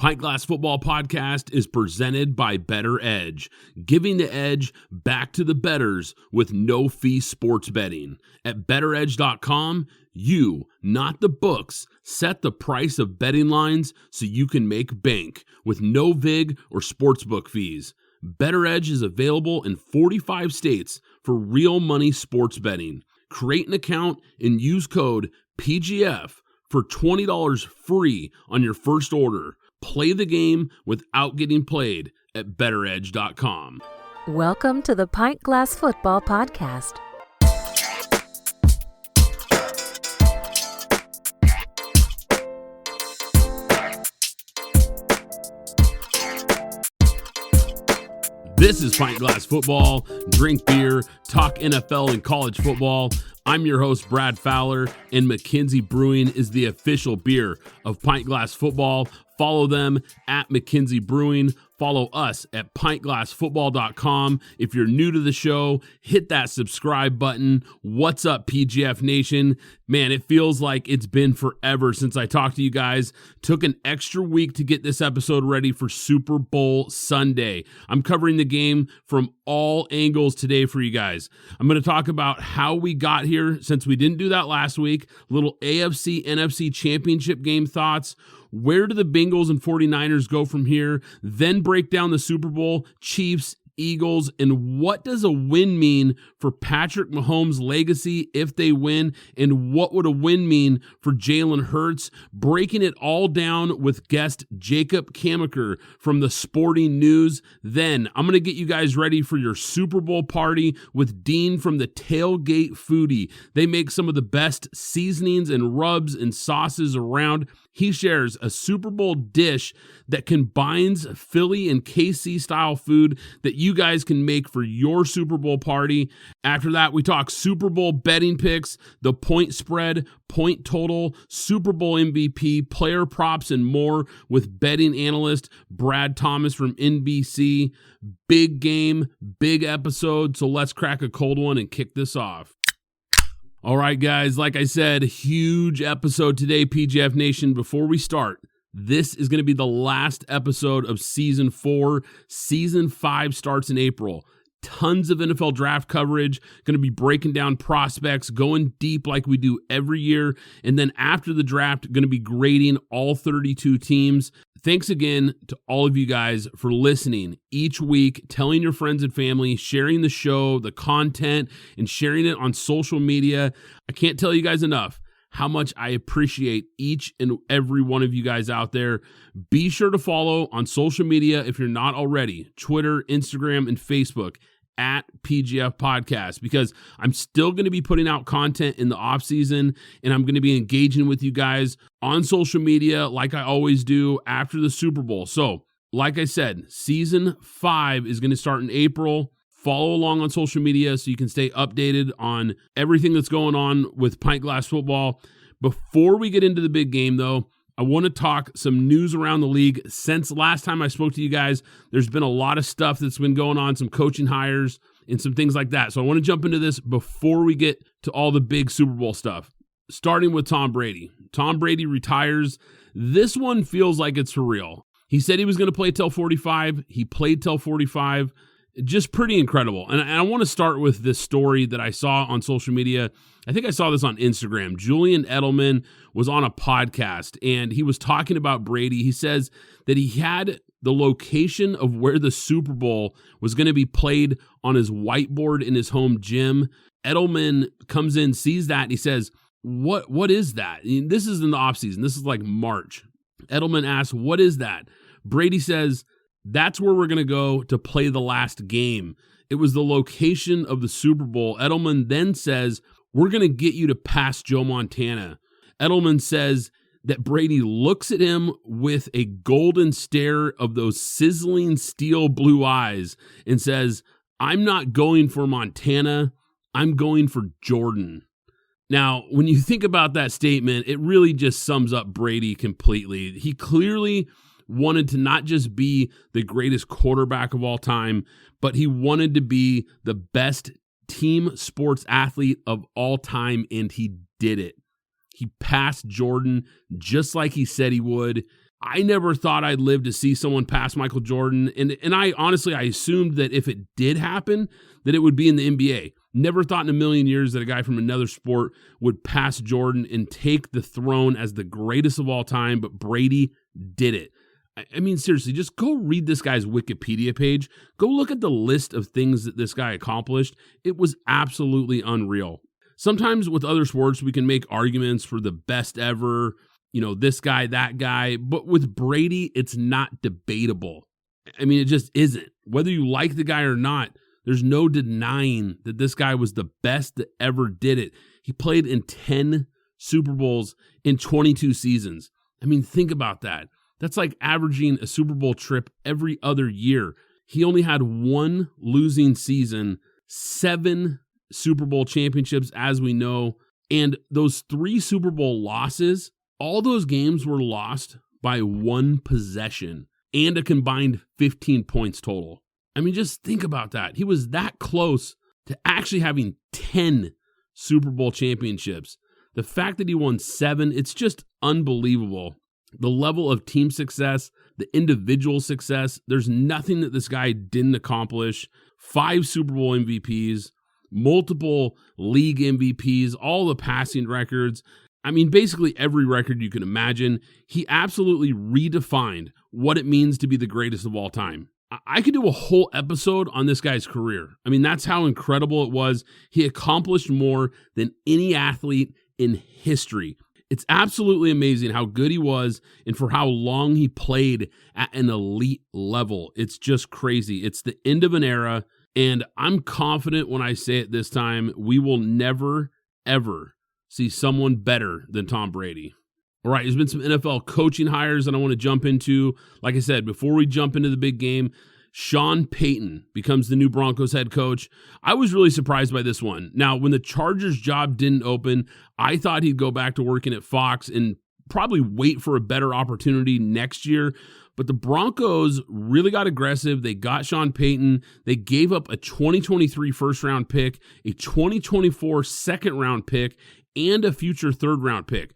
Pint Glass Football Podcast is presented by BettorEdge, giving the edge back to the bettors with no-fee sports betting. At BettorEdge.com, you, not the books, set the price of betting lines so you can make bank with no VIG or sportsbook fees. BettorEdge is available in 45 states for real money sports betting. Create an account and use code PGF for $20 free on your first order. Play the game without getting played at BettorEdge.com. Welcome to the Pint Glass Football Podcast. This is Pint Glass Football. Drink beer, talk NFL and college football. I'm your host, Brad Fowler, and McKinsey Brewing is the official beer of Pint Glass Football. Follow them at McKinsey Brewing. Follow us at pintglassfootball.com. If you're new to the show, hit that subscribe button. What's up, PGF Nation? Man, it feels like it's been forever since I talked to you guys. Took an extra week to get this episode ready for Super Bowl Sunday. I'm covering the game from all angles today for you guys. I'm going to talk about how we got here since we didn't do that last week. Little AFC, NFC championship game thoughts. Where do the Bengals and 49ers go from here? Then break down the Super Bowl, Chiefs, Eagles, and what does a win mean for Patrick Mahomes' legacy if they win, and what would a win mean for Jalen Hurts? Breaking it all down with guest Jacob Camenker from the Sporting News. Then I'm going to get you guys ready for your Super Bowl party with Dean from the Tailgate Foodie. They make some of the best seasonings and rubs and sauces around. He shares a Super Bowl dish that combines Philly and KC style food that you guys can make for your Super Bowl party. After that, we talk Super Bowl betting picks, the point spread, point total, Super Bowl MVP, player props, and more with betting analyst Brad Thomas from NBC. Big game, big episode, so let's crack a cold one and kick this off. All right, guys, like I said, huge episode today, PGF Nation. Before we start, this is going to be the last episode of Season 4. Season 5 starts in April. Tons of NFL draft coverage, going to be breaking down prospects, going deep like we do every year. And then after the draft, going to be grading all 32 teams. Thanks again to all of you guys for listening each week, telling your friends and family, sharing the show, the content, and sharing it on social media. I can't tell you guys enough how much I appreciate each and every one of you guys out there. Be sure to follow on social media if you're not already, Twitter, Instagram, and Facebook at PGF Podcast, because I'm still going to be putting out content in the off season, and I'm going to be engaging with you guys on social media like I always do after the Super Bowl. So, like I said, Season 5 is going to start in April. Follow along on social media so you can stay updated on everything that's going on with Pint Glass Football. Before we get into the big game, though, I want to talk some news around the league. Since last time I spoke to you guys, there's been a lot of stuff that's been going on, some coaching hires and some things like that. So I want to jump into this before we get to all the big Super Bowl stuff. Starting with Tom Brady. Tom Brady retires. This one feels like it's for real. He said he was going to play till 45. He played till 45. Just pretty incredible. And I want to start with this story that I saw on social media. I think I saw this on Instagram. Julian Edelman was on a podcast, and he was talking about Brady. He says that he had the location of where the Super Bowl was going to be played on his whiteboard in his home gym. Edelman comes in, sees that, and he says, what is that? And this is in the offseason. This is like March. Edelman asks, what is that? Brady says, that's where we're going to go to play the last game. It was the location of the Super Bowl. Edelman then says, we're going to get you to pass Joe Montana. Edelman says that Brady looks at him with a golden stare of those sizzling steel blue eyes and says, I'm not going for Montana. I'm going for Jordan. Now, when you think about that statement, it really just sums up Brady completely. He clearly wanted to not just be the greatest quarterback of all time, but he wanted to be the best team sports athlete of all time, and he did it. He passed Jordan just like he said he would. I never thought I'd live to see someone pass Michael Jordan. And I honestly, I assumed that if it did happen, that it would be in the NBA. Never thought in a million years that a guy from another sport would pass Jordan and take the throne as the greatest of all time, but Brady did it. I mean, seriously, just go read this guy's Wikipedia page. Go look at the list of things that this guy accomplished. It was absolutely unreal. Sometimes with other sports, we can make arguments for the best ever, this guy, that guy. But with Brady, it's not debatable. I mean, it just isn't. Whether you like the guy or not, there's no denying that this guy was the best that ever did it. He played in 10 Super Bowls in 22 seasons. I mean, think about that. That's like averaging a Super Bowl trip every other year. He only had one losing season, 7 Super Bowl championships, as we know. And those 3 Super Bowl losses, all those games were lost by 1 possession and a combined 15 points total. I mean, just think about that. He was that close to actually having 10 Super Bowl championships. The fact that he won 7, it's just unbelievable. The level of team success, the individual success, there's nothing that this guy didn't accomplish. 5 Super Bowl MVPs, multiple league MVPs, all the passing records. I mean, basically every record you can imagine. He absolutely redefined what it means to be the greatest of all time. I could do a whole episode on this guy's career. I mean, that's how incredible it was. He accomplished more than any athlete in history. It's absolutely amazing how good he was and for how long he played at an elite level. It's just crazy. It's the end of an era, and I'm confident when I say it this time, we will never, ever see someone better than Tom Brady. All right, there's been some NFL coaching hires that I want to jump into. Like I said, before we jump into the big game, Sean Payton becomes the new Broncos head coach. I was really surprised by this one. Now, when the Chargers job didn't open, I thought he'd go back to working at Fox and probably wait for a better opportunity next year. But the Broncos really got aggressive. They got Sean Payton. They gave up a 2023 first-round pick, a 2024 second-round pick, and a future third-round pick.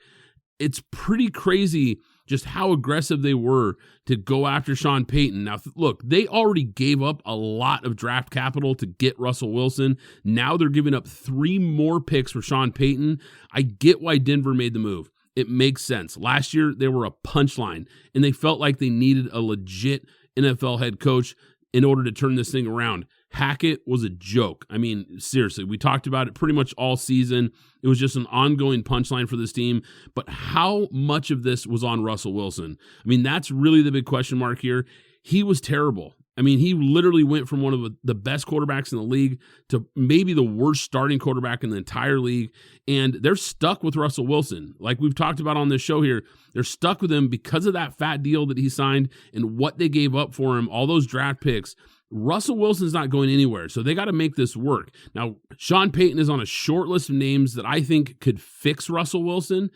It's pretty crazy just how aggressive they were to go after Sean Payton. Now, look, they already gave up a lot of draft capital to get Russell Wilson. Now they're giving up 3 more picks for Sean Payton. I get why Denver made the move. It makes sense. Last year, they were a punchline, and they felt like they needed a legit NFL head coach in order to turn this thing around. Hackett was a joke. I mean, seriously, we talked about it pretty much all season. It was just an ongoing punchline for this team. But how much of this was on Russell Wilson? I mean, that's really the big question mark here. He was terrible. I mean, he literally went from one of the best quarterbacks in the league to maybe the worst starting quarterback in the entire league. And they're stuck with Russell Wilson. Like we've talked about on this show here, they're stuck with him because of that fat deal that he signed and what they gave up for him, all those draft picks. Russell Wilson's not going anywhere, so they got to make this work. Now, Sean Payton is on a short list of names that I think could fix Russell Wilson.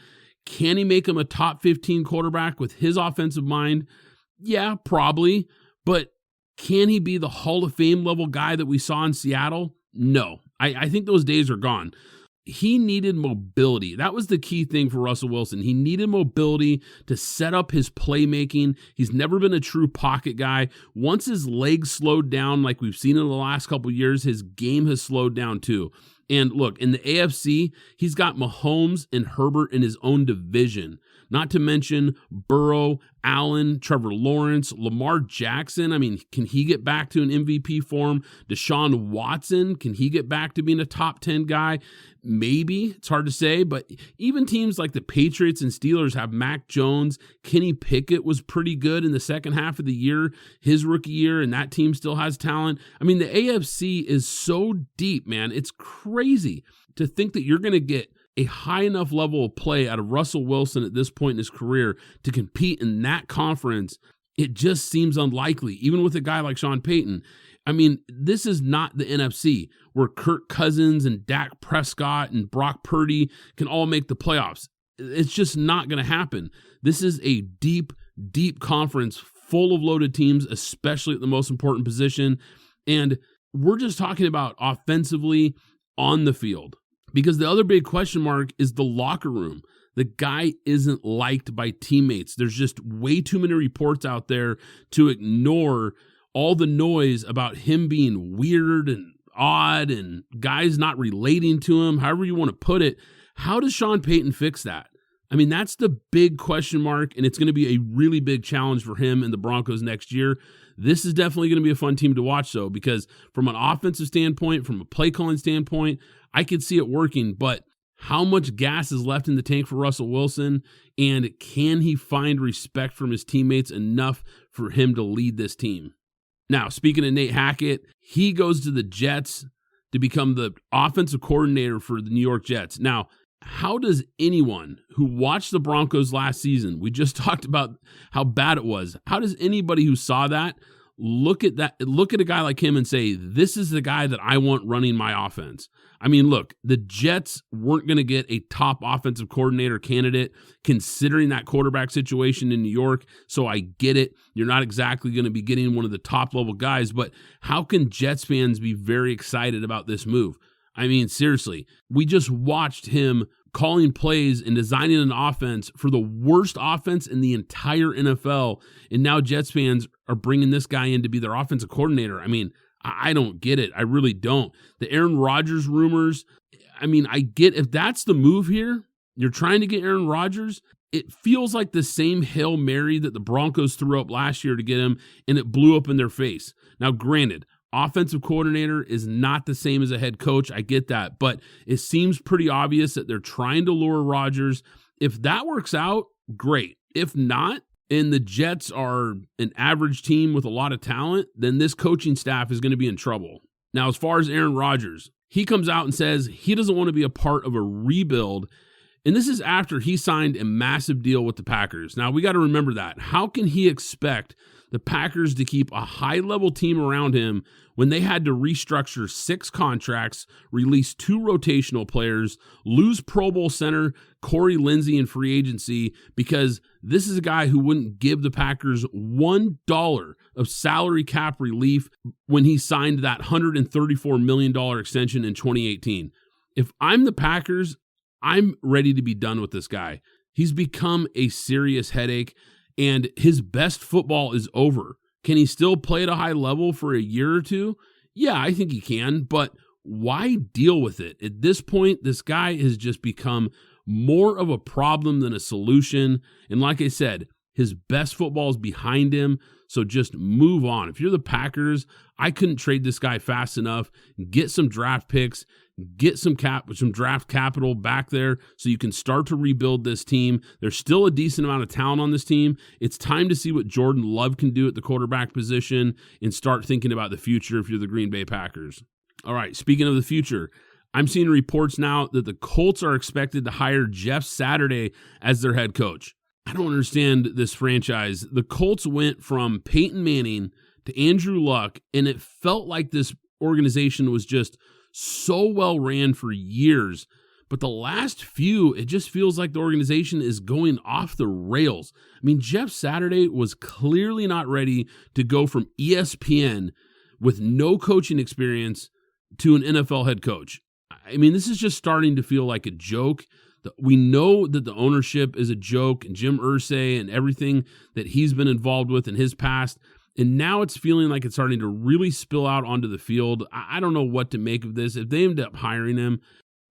Can he make him a top 15 quarterback with his offensive mind? Yeah, probably. But can he be the Hall of Fame level guy that we saw in Seattle? No. I think those days are gone. He needed mobility. That was the key thing for Russell Wilson. He needed mobility to set up his playmaking. He's never been a true pocket guy. Once his legs slowed down, like we've seen in the last couple of years, his game has slowed down too. And look, in the AFC, he's got Mahomes and Herbert in his own division. Not to mention Burrow, Allen, Trevor Lawrence, Lamar Jackson. I mean, can he get back to an MVP form? Deshaun Watson, can he get back to being a top 10 guy? Maybe. It's hard to say, but even teams like the Patriots and Steelers have Mac Jones. Kenny Pickett was pretty good in the second half of the year, his rookie year, and that team still has talent. I mean, the AFC is so deep, man. It's crazy to think that you're going to get a high enough level of play out of Russell Wilson at this point in his career to compete in that conference. It just seems unlikely, even with a guy like Sean Payton. I mean, this is not the NFC where Kirk Cousins and Dak Prescott and Brock Purdy can all make the playoffs. It's just not going to happen. This is a deep, deep conference full of loaded teams, especially at the most important position. And we're just talking about offensively on the field. Because the other big question mark is the locker room. The guy isn't liked by teammates. There's just way too many reports out there to ignore all the noise about him being weird and odd and guys not relating to him, however you want to put it. How does Sean Payton fix that? I mean, that's the big question mark, and it's going to be a really big challenge for him and the Broncos next year. This is definitely going to be a fun team to watch, though, because from an offensive standpoint, from a play calling standpoint, I could see it working, but how much gas is left in the tank for Russell Wilson, and can he find respect from his teammates enough for him to lead this team? Now, speaking of Nate Hackett, he goes to the Jets to become the offensive coordinator for the New York Jets. Now, how does anyone who watched the Broncos last season, we just talked about how bad it was, how does anybody who saw that look at a guy like him and say, this is the guy that I want running my offense? I mean, look, the Jets weren't going to get a top offensive coordinator candidate considering that quarterback situation in New York, so I get it. You're not exactly going to be getting one of the top-level guys, but how can Jets fans be very excited about this move? I mean, seriously, we just watched him calling plays and designing an offense for the worst offense in the entire NFL, and now Jets fans are bringing this guy in to be their offensive coordinator. I mean, I don't get it. I really don't. The Aaron Rodgers rumors, I mean, I get if that's the move here, you're trying to get Aaron Rodgers, it feels like the same Hail Mary that the Broncos threw up last year to get him, and it blew up in their face. Now, granted, offensive coordinator is not the same as a head coach. I get that, but it seems pretty obvious that they're trying to lure Rodgers. If that works out, great. If not, and the Jets are an average team with a lot of talent, then this coaching staff is going to be in trouble. Now, as far as Aaron Rodgers, he comes out and says he doesn't want to be a part of a rebuild, and this is after he signed a massive deal with the Packers. Now, we got to remember that. How can he expect the Packers to keep a high-level team around him when they had to restructure 6 contracts, release 2 rotational players, lose Pro Bowl center Corey Lindsey in free agency because this is a guy who wouldn't give the Packers $1 of salary cap relief when he signed that $134 million extension in 2018. If I'm the Packers, I'm ready to be done with this guy. He's become a serious headache, and his best football is over. Can he still play at a high level for a year or two? Yeah, I think he can, but why deal with it? At this point, this guy has just become more of a problem than a solution. And like I said, his best football is behind him, so just move on. If you're the Packers, I couldn't trade this guy fast enough. Get some draft picks, get some draft capital back there so you can start to rebuild this team. There's still a decent amount of talent on this team. It's time to see what Jordan Love can do at the quarterback position and start thinking about the future if you're the Green Bay Packers. All right, speaking of the future, I'm seeing reports now that the Colts are expected to hire Jeff Saturday as their head coach. I don't understand this franchise. The Colts went from Peyton Manning to Andrew Luck, and it felt like this organization was just so well ran for years. But the last few, it just feels like the organization is going off the rails. I mean, Jeff Saturday was clearly not ready to go from ESPN with no coaching experience to an NFL head coach. I mean, this is just starting to feel like a joke. We know that the ownership is a joke, and Jim Irsay and everything that he's been involved with in his past. And now it's feeling like it's starting to really spill out onto the field. I don't know what to make of this. If they end up hiring him,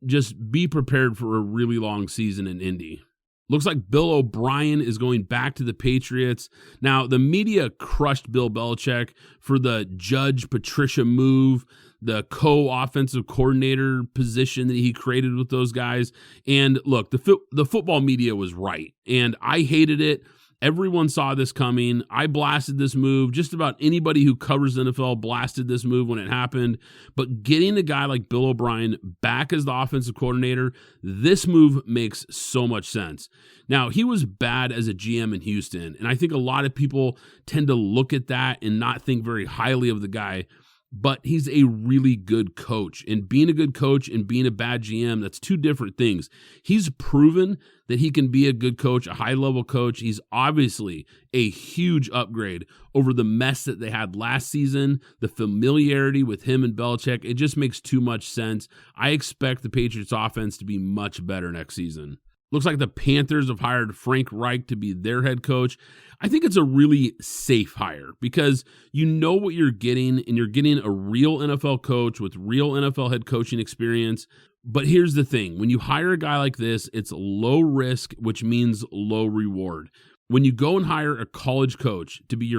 just be prepared for a really long season in Indy. Looks like Bill O'Brien is going back to the Patriots. Now, the media crushed Bill Belichick for the Judge Patricia move, the co-offensive coordinator position that he created with those guys. And look, the football media was right, and I hated it. Everyone saw this coming. I blasted this move. Just about anybody who covers the NFL blasted this move when it happened. But getting a guy like Bill O'Brien back as the offensive coordinator, this move makes so much sense. Now, he was bad as a GM in Houston, and I think a lot of people tend to look at that and not think very highly of the guy. But he's a really good coach. And being a good coach and being a bad GM, that's two different things. He's proven that he can be a good coach, a high-level coach. He's obviously a huge upgrade over the mess that they had last season, the familiarity with him and Belichick. It just makes too much sense. I expect the Patriots offense to be much better next season. Looks like the Panthers have hired Frank Reich to be their head coach. I think it's a really safe hire because you know what you're getting, and you're getting a real NFL coach with real NFL head coaching experience. But here's the thing. When you hire a guy like this, it's low risk, which means low reward. When you go and hire a college coach to be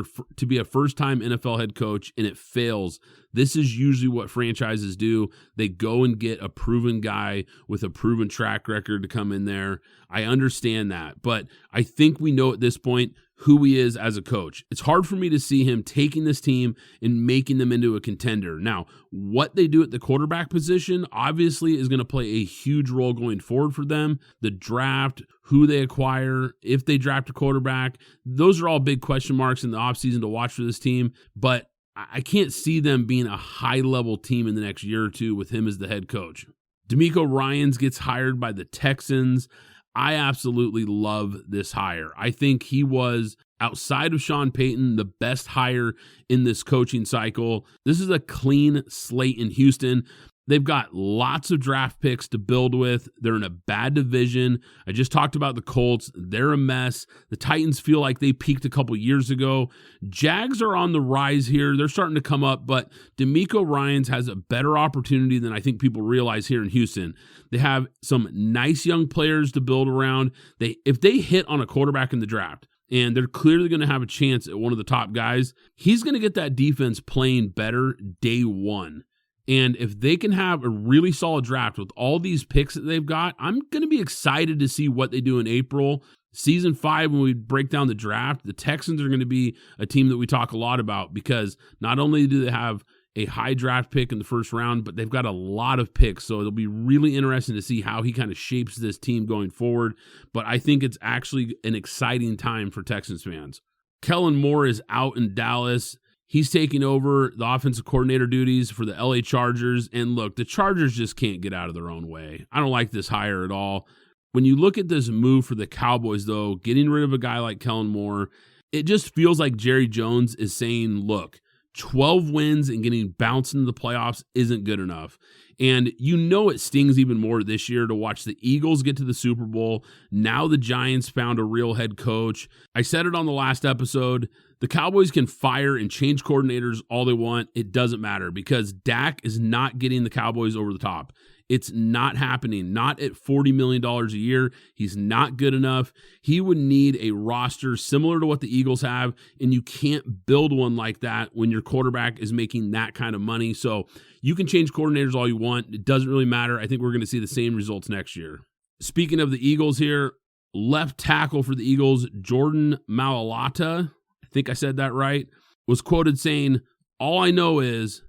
a first-time NFL head coach and it fails, this is usually what franchises do. They go and get a proven guy with a proven track record to come in there. I understand that, but I think we know at this point who he is as a coach. It's hard for me to see him taking this team and making them into a contender. Now, what they do at the quarterback position obviously is going to play a huge role going forward for them. The draft, who they acquire, if they draft a quarterback, those are all big question marks in the offseason to watch for this team. But I can't see them being a high-level team in the next year or two with him as the head coach. DeMeco Ryans gets hired by the Texans. I absolutely love this hire. I think he was, outside of Sean Payton, the best hire in this coaching cycle. This is a clean slate in Houston. They've got lots of draft picks to build with. They're in a bad division. I just talked about the Colts. They're a mess. The Titans feel like they peaked a couple years ago. Jags are on the rise here. They're starting to come up, but DeMeco Ryans has a better opportunity than I think people realize here in Houston. They have some nice young players to build around. If they hit on a quarterback in the draft, and they're clearly going to have a chance at one of the top guys, he's going to get that defense playing better day one. And if they can have a really solid draft with all these picks that they've got, I'm going to be excited to see what they do in April. Season 5, when we break down the draft, the Texans are going to be a team that we talk a lot about because not only do they have a high draft pick in the first round, but they've got a lot of picks. So it'll be really interesting to see how he kind of shapes this team going forward. But I think it's actually an exciting time for Texans fans. Kellen Moore is out in Dallas. He's taking over the offensive coordinator duties for the LA Chargers. And look, the Chargers just can't get out of their own way. I don't like this hire at all. When you look at this move for the Cowboys, though, getting rid of a guy like Kellen Moore, it just feels like Jerry Jones is saying, look, 12 wins and getting bounced into the playoffs isn't good enough. And you know it stings even more this year to watch the Eagles get to the Super Bowl. Now the Giants found a real head coach. I said it on the last episode. The Cowboys can fire and change coordinators all they want. It doesn't matter because Dak is not getting the Cowboys over the top. It's not happening. Not at $40 million a year. He's not good enough. He would need a roster similar to what the Eagles have, and you can't build one like that when your quarterback is making that kind of money. So you can change coordinators all you want. It doesn't really matter. I think we're going to see the same results next year. Speaking of the Eagles here, left tackle for the Eagles, Jordan Mailata, I think I said that right, was quoted saying, "All I know is,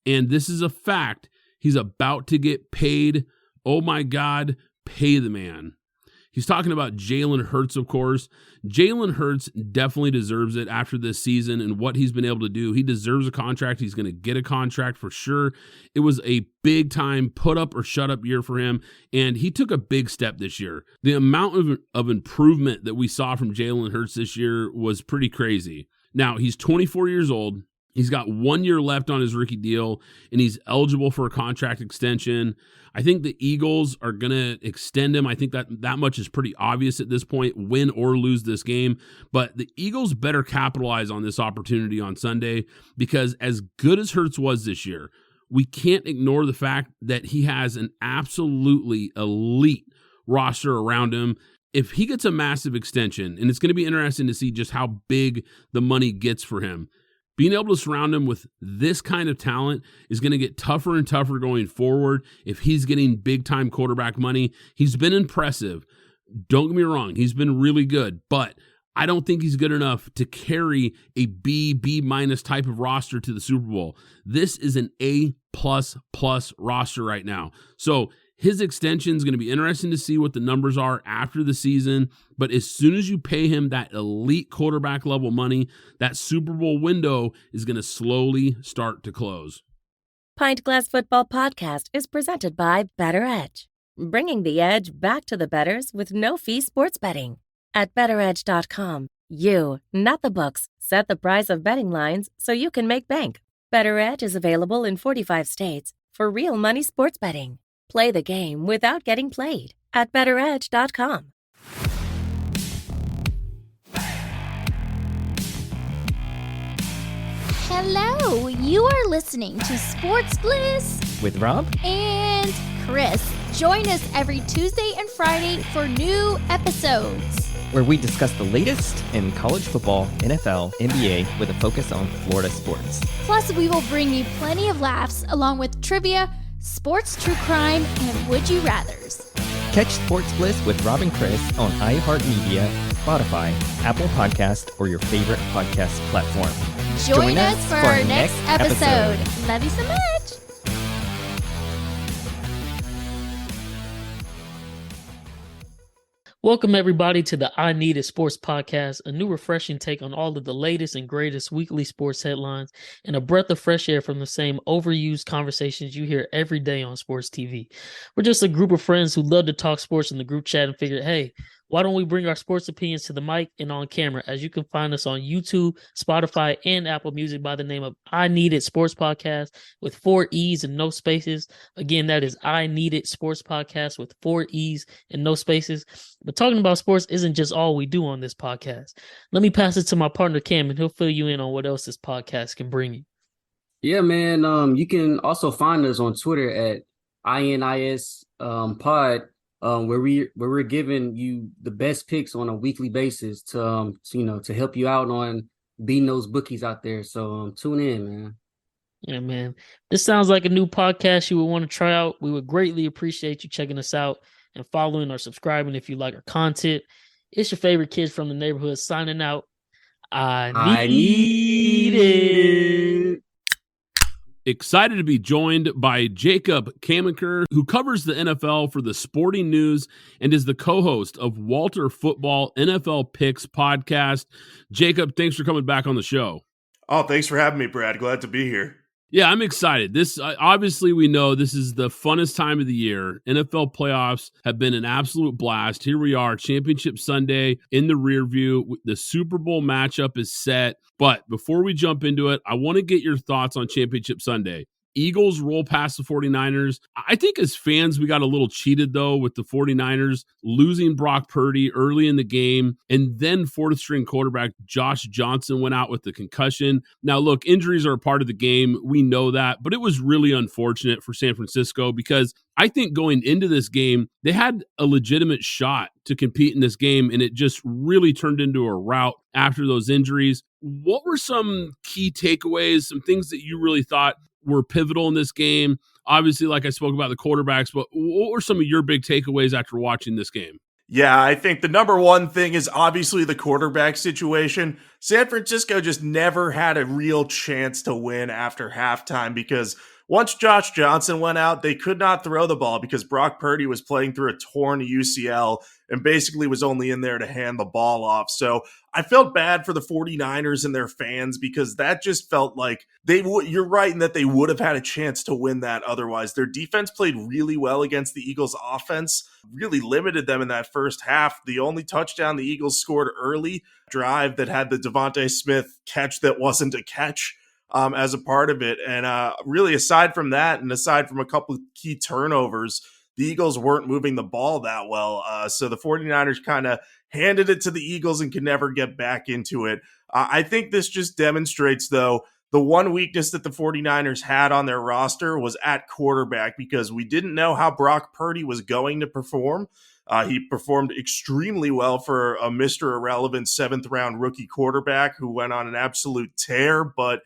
and this is a fact, he's about to get paid. Oh my God, pay the man." He's talking about Jalen Hurts, of course. Jalen Hurts definitely deserves it after this season and what he's been able to do. He deserves a contract. He's going to get a contract for sure. It was a big time put up or shut up year for him, and he took a big step this year. The amount of improvement that we saw from Jalen Hurts this year was pretty crazy. Now, he's 24 years old. He's got 1 year left on his rookie deal, and he's eligible for a contract extension. I think the Eagles are going to extend him. I think that much is pretty obvious at this point, win or lose this game. But the Eagles better capitalize on this opportunity on Sunday because as good as Hurts was this year, we can't ignore the fact that he has an absolutely elite roster around him. If he gets a massive extension, and it's going to be interesting to see just how big the money gets for him, being able to surround him with this kind of talent is going to get tougher and tougher going forward if he's getting big-time quarterback money. He's been impressive. Don't get me wrong. He's been really good, but I don't think he's good enough to carry a B minus type of roster to the Super Bowl. This is an A++ roster right now. So his extension is going to be interesting to see what the numbers are after the season. But as soon as you pay him that elite quarterback level money, that Super Bowl window is going to slowly start to close. Pint Glass Football Podcast is presented by BettorEdge, bringing the edge back to the bettors with no-fee sports betting. At BettorEdge.com, you, not the books, set the price of betting lines so you can make bank. BettorEdge is available in 45 states for real money sports betting. Play the game without getting played at BettorEdge.com. Hello, you are listening to Sports Bliss with Rob and Chris. Join us every Tuesday and Friday for new episodes, where we discuss the latest in college football, NFL, NBA, with a focus on Florida sports. Plus, we will bring you plenty of laughs along with trivia, sports true crime, and would you rathers. Catch Sports Bliss with Rob and Chris on iHeartMedia, Spotify, Apple Podcast, or your favorite podcast platform. Join us for our next episode. Love you so much. Welcome, everybody, to the I Need It Sports Podcast, a new refreshing take on all of the latest and greatest weekly sports headlines and a breath of fresh air from the same overused conversations you hear every day on sports TV. We're just a group of friends who love to talk sports in the group chat and figured, hey, why don't we bring our sports opinions to the mic and on camera? As you can find us on YouTube, Spotify, and Apple Music by the name of I Need It Sports Podcast with 4 E's and no spaces. Again, that is I Need It Sports Podcast with 4 E's and no spaces. But talking about sports isn't just all we do on this podcast. Let me pass it to my partner, Cam, and he'll fill you in on what else this podcast can bring you. Yeah, man. You can also find us on Twitter at INIS pod. Where we're giving you the best picks on a weekly basis to help you out on beating those bookies out there. So tune in, man. Yeah, man. This sounds like a new podcast you would want to try out. We would greatly appreciate you checking us out and following or subscribing if you like our content. It's your favorite kids from the neighborhood signing out. I need it. Excited to be joined by Jacob Camenker, who covers the NFL for the Sporting News and is the co-host of Walter Football NFL Picks podcast. Jacob, thanks for coming back on the show. Oh, thanks for having me, Brad. Glad to be here. Yeah, I'm excited. This obviously we know this is the funnest time of the year. NFL playoffs have been an absolute blast. Here we are, Championship Sunday in the rear view. The Super Bowl matchup is set. But before we jump into it, I want to get your thoughts on Championship Sunday. Eagles roll past the 49ers. I think as fans, we got a little cheated, though, with the 49ers losing Brock Purdy early in the game. And then fourth-string quarterback Josh Johnson went out with the concussion. Now, look, injuries are a part of the game. We know that. But it was really unfortunate for San Francisco because I think going into this game, they had a legitimate shot to compete in this game, and it just really turned into a rout after those injuries. What were some key takeaways, some things that you really thought were pivotal in this game? Obviously, like I spoke about the quarterbacks, but what were some of your big takeaways after watching this game? Yeah, I think the number one thing is obviously the quarterback situation. San Francisco just never had a real chance to win after halftime because once Josh Johnson went out, they could not throw the ball because Brock Purdy was playing through a torn UCL and basically was only in there to hand the ball off. So I felt bad for the 49ers and their fans because that just felt like you're right in that they would have had a chance to win that otherwise. Their defense played really well against the Eagles' offense, really limited them in that first half. The only touchdown the Eagles scored early drive that had the Devontae Smith catch that wasn't a catch as a part of it. And really, aside from that, and aside from a couple of key turnovers, the Eagles weren't moving the ball that well. So the 49ers kind of handed it to the Eagles and could never get back into it. I think this just demonstrates, though, the one weakness that the 49ers had on their roster was at quarterback because we didn't know how Brock Purdy was going to perform. He performed extremely well for a Mr. Irrelevant 7th-round rookie quarterback who went on an absolute tear, but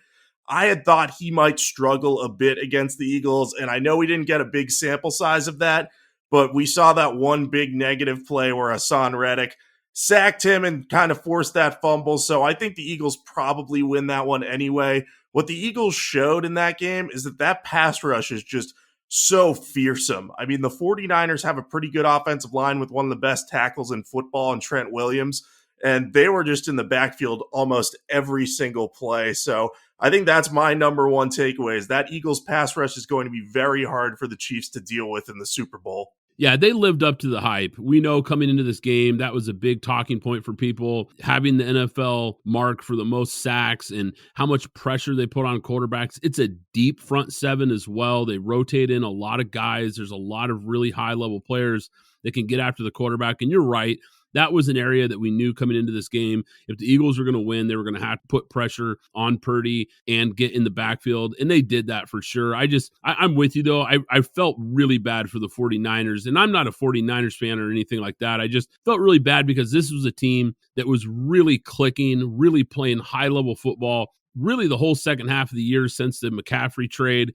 I had thought he might struggle a bit against the Eagles, and I know we didn't get a big sample size of that, but we saw that one big negative play where Hassan Reddick sacked him and kind of forced that fumble, so I think the Eagles probably win that one anyway. What the Eagles showed in that game is that pass rush is just so fearsome. I mean, the 49ers have a pretty good offensive line with one of the best tackles in football in Trent Williams, and they were just in the backfield almost every single play. So I think that's my number one takeaway is that Eagles pass rush is going to be very hard for the Chiefs to deal with in the Super Bowl. Yeah, they lived up to the hype. We know coming into this game, that was a big talking point for people, having the NFL mark for the most sacks and how much pressure they put on quarterbacks. It's a deep front seven as well. They rotate in a lot of guys. There's a lot of really high-level players. that can get after the quarterback. And you're right. That was an area that we knew coming into this game. If the Eagles were going to win, they were going to have to put pressure on Purdy and get in the backfield. And they did that for sure. I'm with you, though. I felt really bad for the 49ers. And I'm not a 49ers fan or anything like that. I just felt really bad because this was a team that was really clicking, really playing high-level football, really the whole second half of the year since the McCaffrey trade.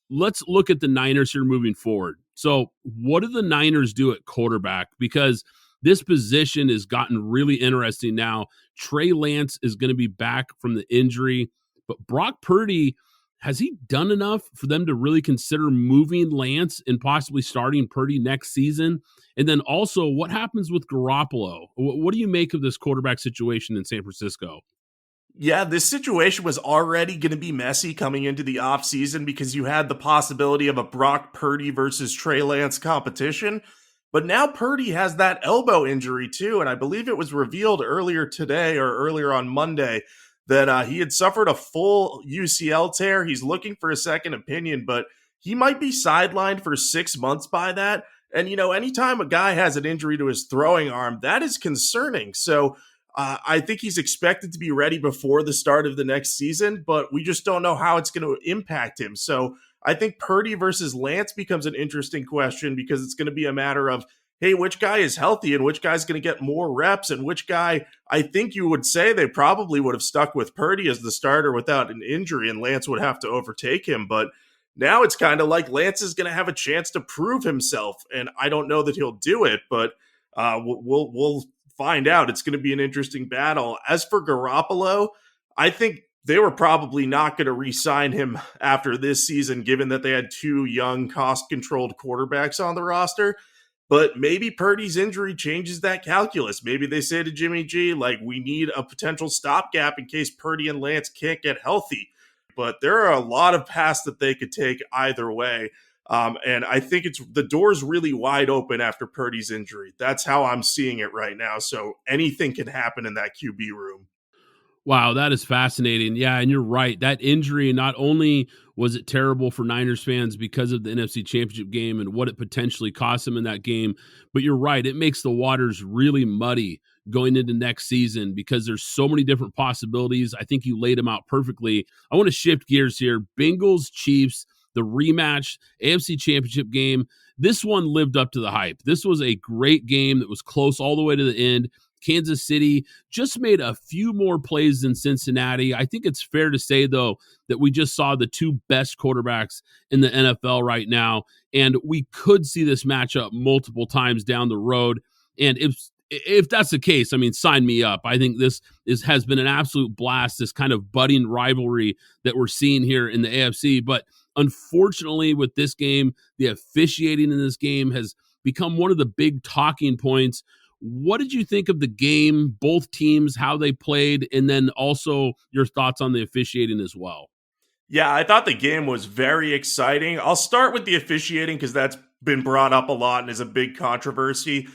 Let's look at the Niners here moving forward. So what do the Niners do at quarterback? Because this position has gotten really interesting now. Trey Lance is going to be back from the injury, but Brock Purdy, has he done enough for them to really consider moving Lance and possibly starting Purdy next season? And then also, what happens with Garoppolo? What do you make of this quarterback situation in San Francisco? Yeah, this situation was already going to be messy coming into the offseason because you had the possibility of a Brock Purdy versus Trey Lance competition. But now Purdy has that elbow injury too, and I believe it was revealed earlier today or earlier on Monday that he had suffered a full UCL tear. He's looking for a second opinion, but he might be sidelined for 6 months by that. And, anytime a guy has an injury to his throwing arm, that is concerning. So I think he's expected to be ready before the start of the next season, but we just don't know how it's going to impact him. So I think Purdy versus Lance becomes an interesting question because it's going to be a matter of, hey, which guy is healthy and which guy's going to get more reps and which guy, I think you would say they probably would have stuck with Purdy as the starter without an injury and Lance would have to overtake him. But now it's kind of like Lance is going to have a chance to prove himself. And I don't know that he'll do it, but we'll find out. It's going to be an interesting battle. As for Garoppolo, I think they were probably not going to re-sign him after this season, given that they had two young, cost-controlled quarterbacks on the roster. But maybe Purdy's injury changes that calculus. Maybe they say to Jimmy G, we need a potential stopgap in case Purdy and Lance can't get healthy. But there are a lot of paths that they could take either way. And I think the door's really wide open after Purdy's injury. That's how I'm seeing it right now. So anything can happen in that QB room. Wow, that is fascinating. Yeah, and you're right. That injury, not only was it terrible for Niners fans because of the NFC Championship game and what it potentially cost them in that game, but you're right. It makes the waters really muddy going into next season because there's so many different possibilities. I think you laid them out perfectly. I want to shift gears here. Bengals, Chiefs, the rematch, AFC Championship game. This one lived up to the hype. This was a great game that was close all the way to the end. Kansas City just made a few more plays than Cincinnati. I think it's fair to say, though, that we just saw the two best quarterbacks in the NFL right now, and we could see this matchup multiple times down the road. And if that's the case, I mean, sign me up. I think this has been an absolute blast, this kind of budding rivalry that we're seeing here in the AFC. But unfortunately, with this game, the officiating in this game has become one of the big talking points. What did you think of the game, both teams, how they played, and then also your thoughts on the officiating as well? Yeah, I thought the game was very exciting. I'll start with the officiating because that's been brought up a lot and is a big controversy.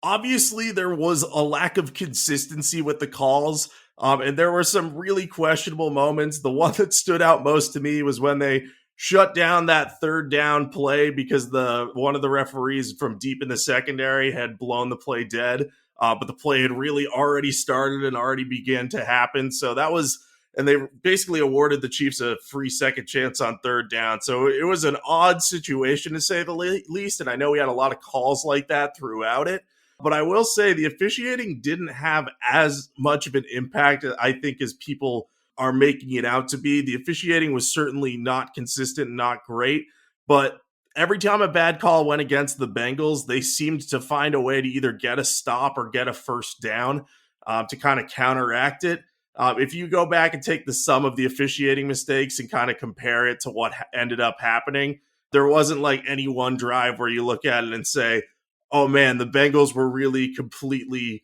Obviously, there was a lack of consistency with the calls, and there were some really questionable moments. The one that stood out most to me was when they shut down that third down play because one of the referees from deep in the secondary had blown the play dead, but the play had really already started and already began to happen. So that was, and they basically awarded the Chiefs a free second chance on third down. So it was an odd situation to say the least, and I know we had a lot of calls like that throughout it. But I will say the officiating didn't have as much of an impact, I think, as people are making it out to be. The officiating was certainly not consistent, not great, but every time a bad call went against the Bengals, they seemed to find a way to either get a stop or get a first down to kind of counteract it. If you go back and take the sum of the officiating mistakes and kind of compare it to what ended up happening, there wasn't like any one drive where you look at it and say, oh man, the Bengals were really completely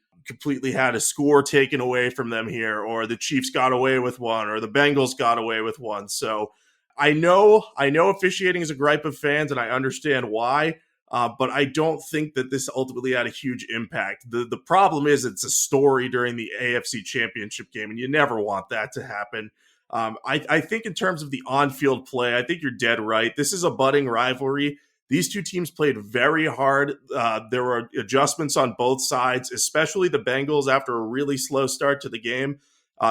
had a score taken away from them here, or the Chiefs got away with one, or the Bengals got away with one. So I know officiating is a gripe of fans, and I understand why, but I don't think that this ultimately had a huge impact. The problem is it's a story during the AFC Championship game, and you never want that to happen. I think in terms of the on-field play, I think you're dead right. This is a budding rivalry. These two teams played very hard. There were adjustments on both sides, especially the Bengals after a really slow start to the game.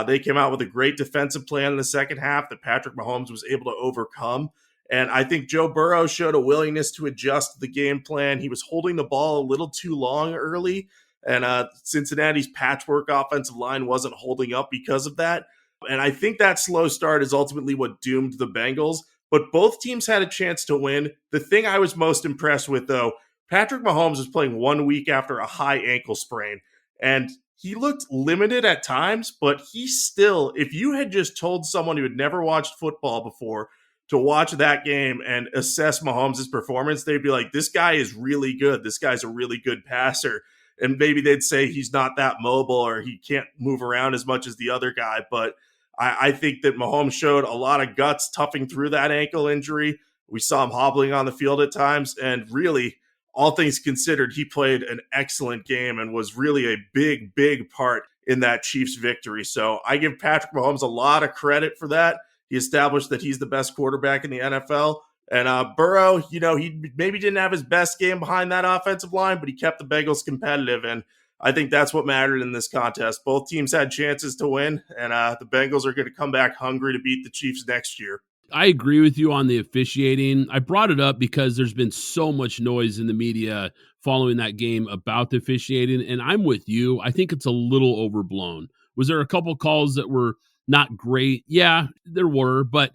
They came out with a great defensive plan in the second half that Patrick Mahomes was able to overcome. And I think Joe Burrow showed a willingness to adjust the game plan. He was holding the ball a little too long early, and Cincinnati's patchwork offensive line wasn't holding up because of that. And I think that slow start is ultimately what doomed the Bengals. But both teams had a chance to win. The thing I was most impressed with, though, Patrick Mahomes was playing 1 week after a high ankle sprain. And he looked limited at times, but he still, if you had just told someone who had never watched football before to watch that game and assess Mahomes' performance, they'd be like, this guy is really good. This guy's a really good passer. And maybe they'd say he's not that mobile or he can't move around as much as the other guy. But I think that Mahomes showed a lot of guts toughing through that ankle injury. We saw him hobbling on the field at times. And really, all things considered, he played an excellent game and was really a big, big part in that Chiefs victory. So I give Patrick Mahomes a lot of credit for that. He established that he's the best quarterback in the NFL. And Burrow, he maybe didn't have his best game behind that offensive line, but he kept the Bengals competitive. And I think that's what mattered in this contest. Both teams had chances to win, and the Bengals are going to come back hungry to beat the Chiefs next year. I agree with you on the officiating. I brought it up because there's been so much noise in the media following that game about the officiating, and I'm with you. I think it's a little overblown. Was there a couple calls that were not great? Yeah, there were, but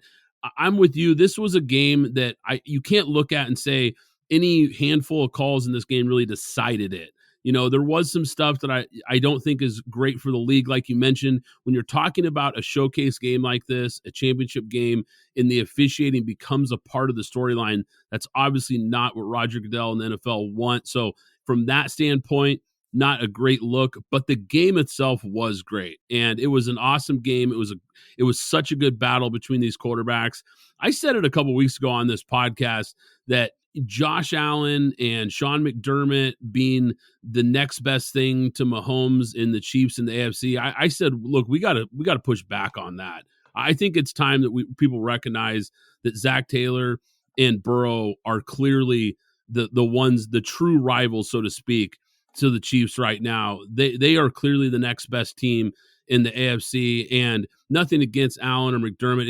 I'm with you. This was a game that you can't look at and say any handful of calls in this game really decided it. There was some stuff that I don't think is great for the league. Like you mentioned, when you're talking about a showcase game like this, a championship game, and the officiating becomes a part of the storyline, that's obviously not what Roger Goodell and the NFL want. So from that standpoint, not a great look, but the game itself was great. And it was an awesome game. It was such a good battle between these quarterbacks. I said it a couple weeks ago on this podcast that Josh Allen and Sean McDermott being the next best thing to Mahomes in the Chiefs and the AFC. I said, look, we got to push back on that. I think it's time that people recognize that Zach Taylor and Burrow are clearly the true rivals, so to speak, to the Chiefs right now. They are clearly the next best team in the AFC, and nothing against Allen or McDermott.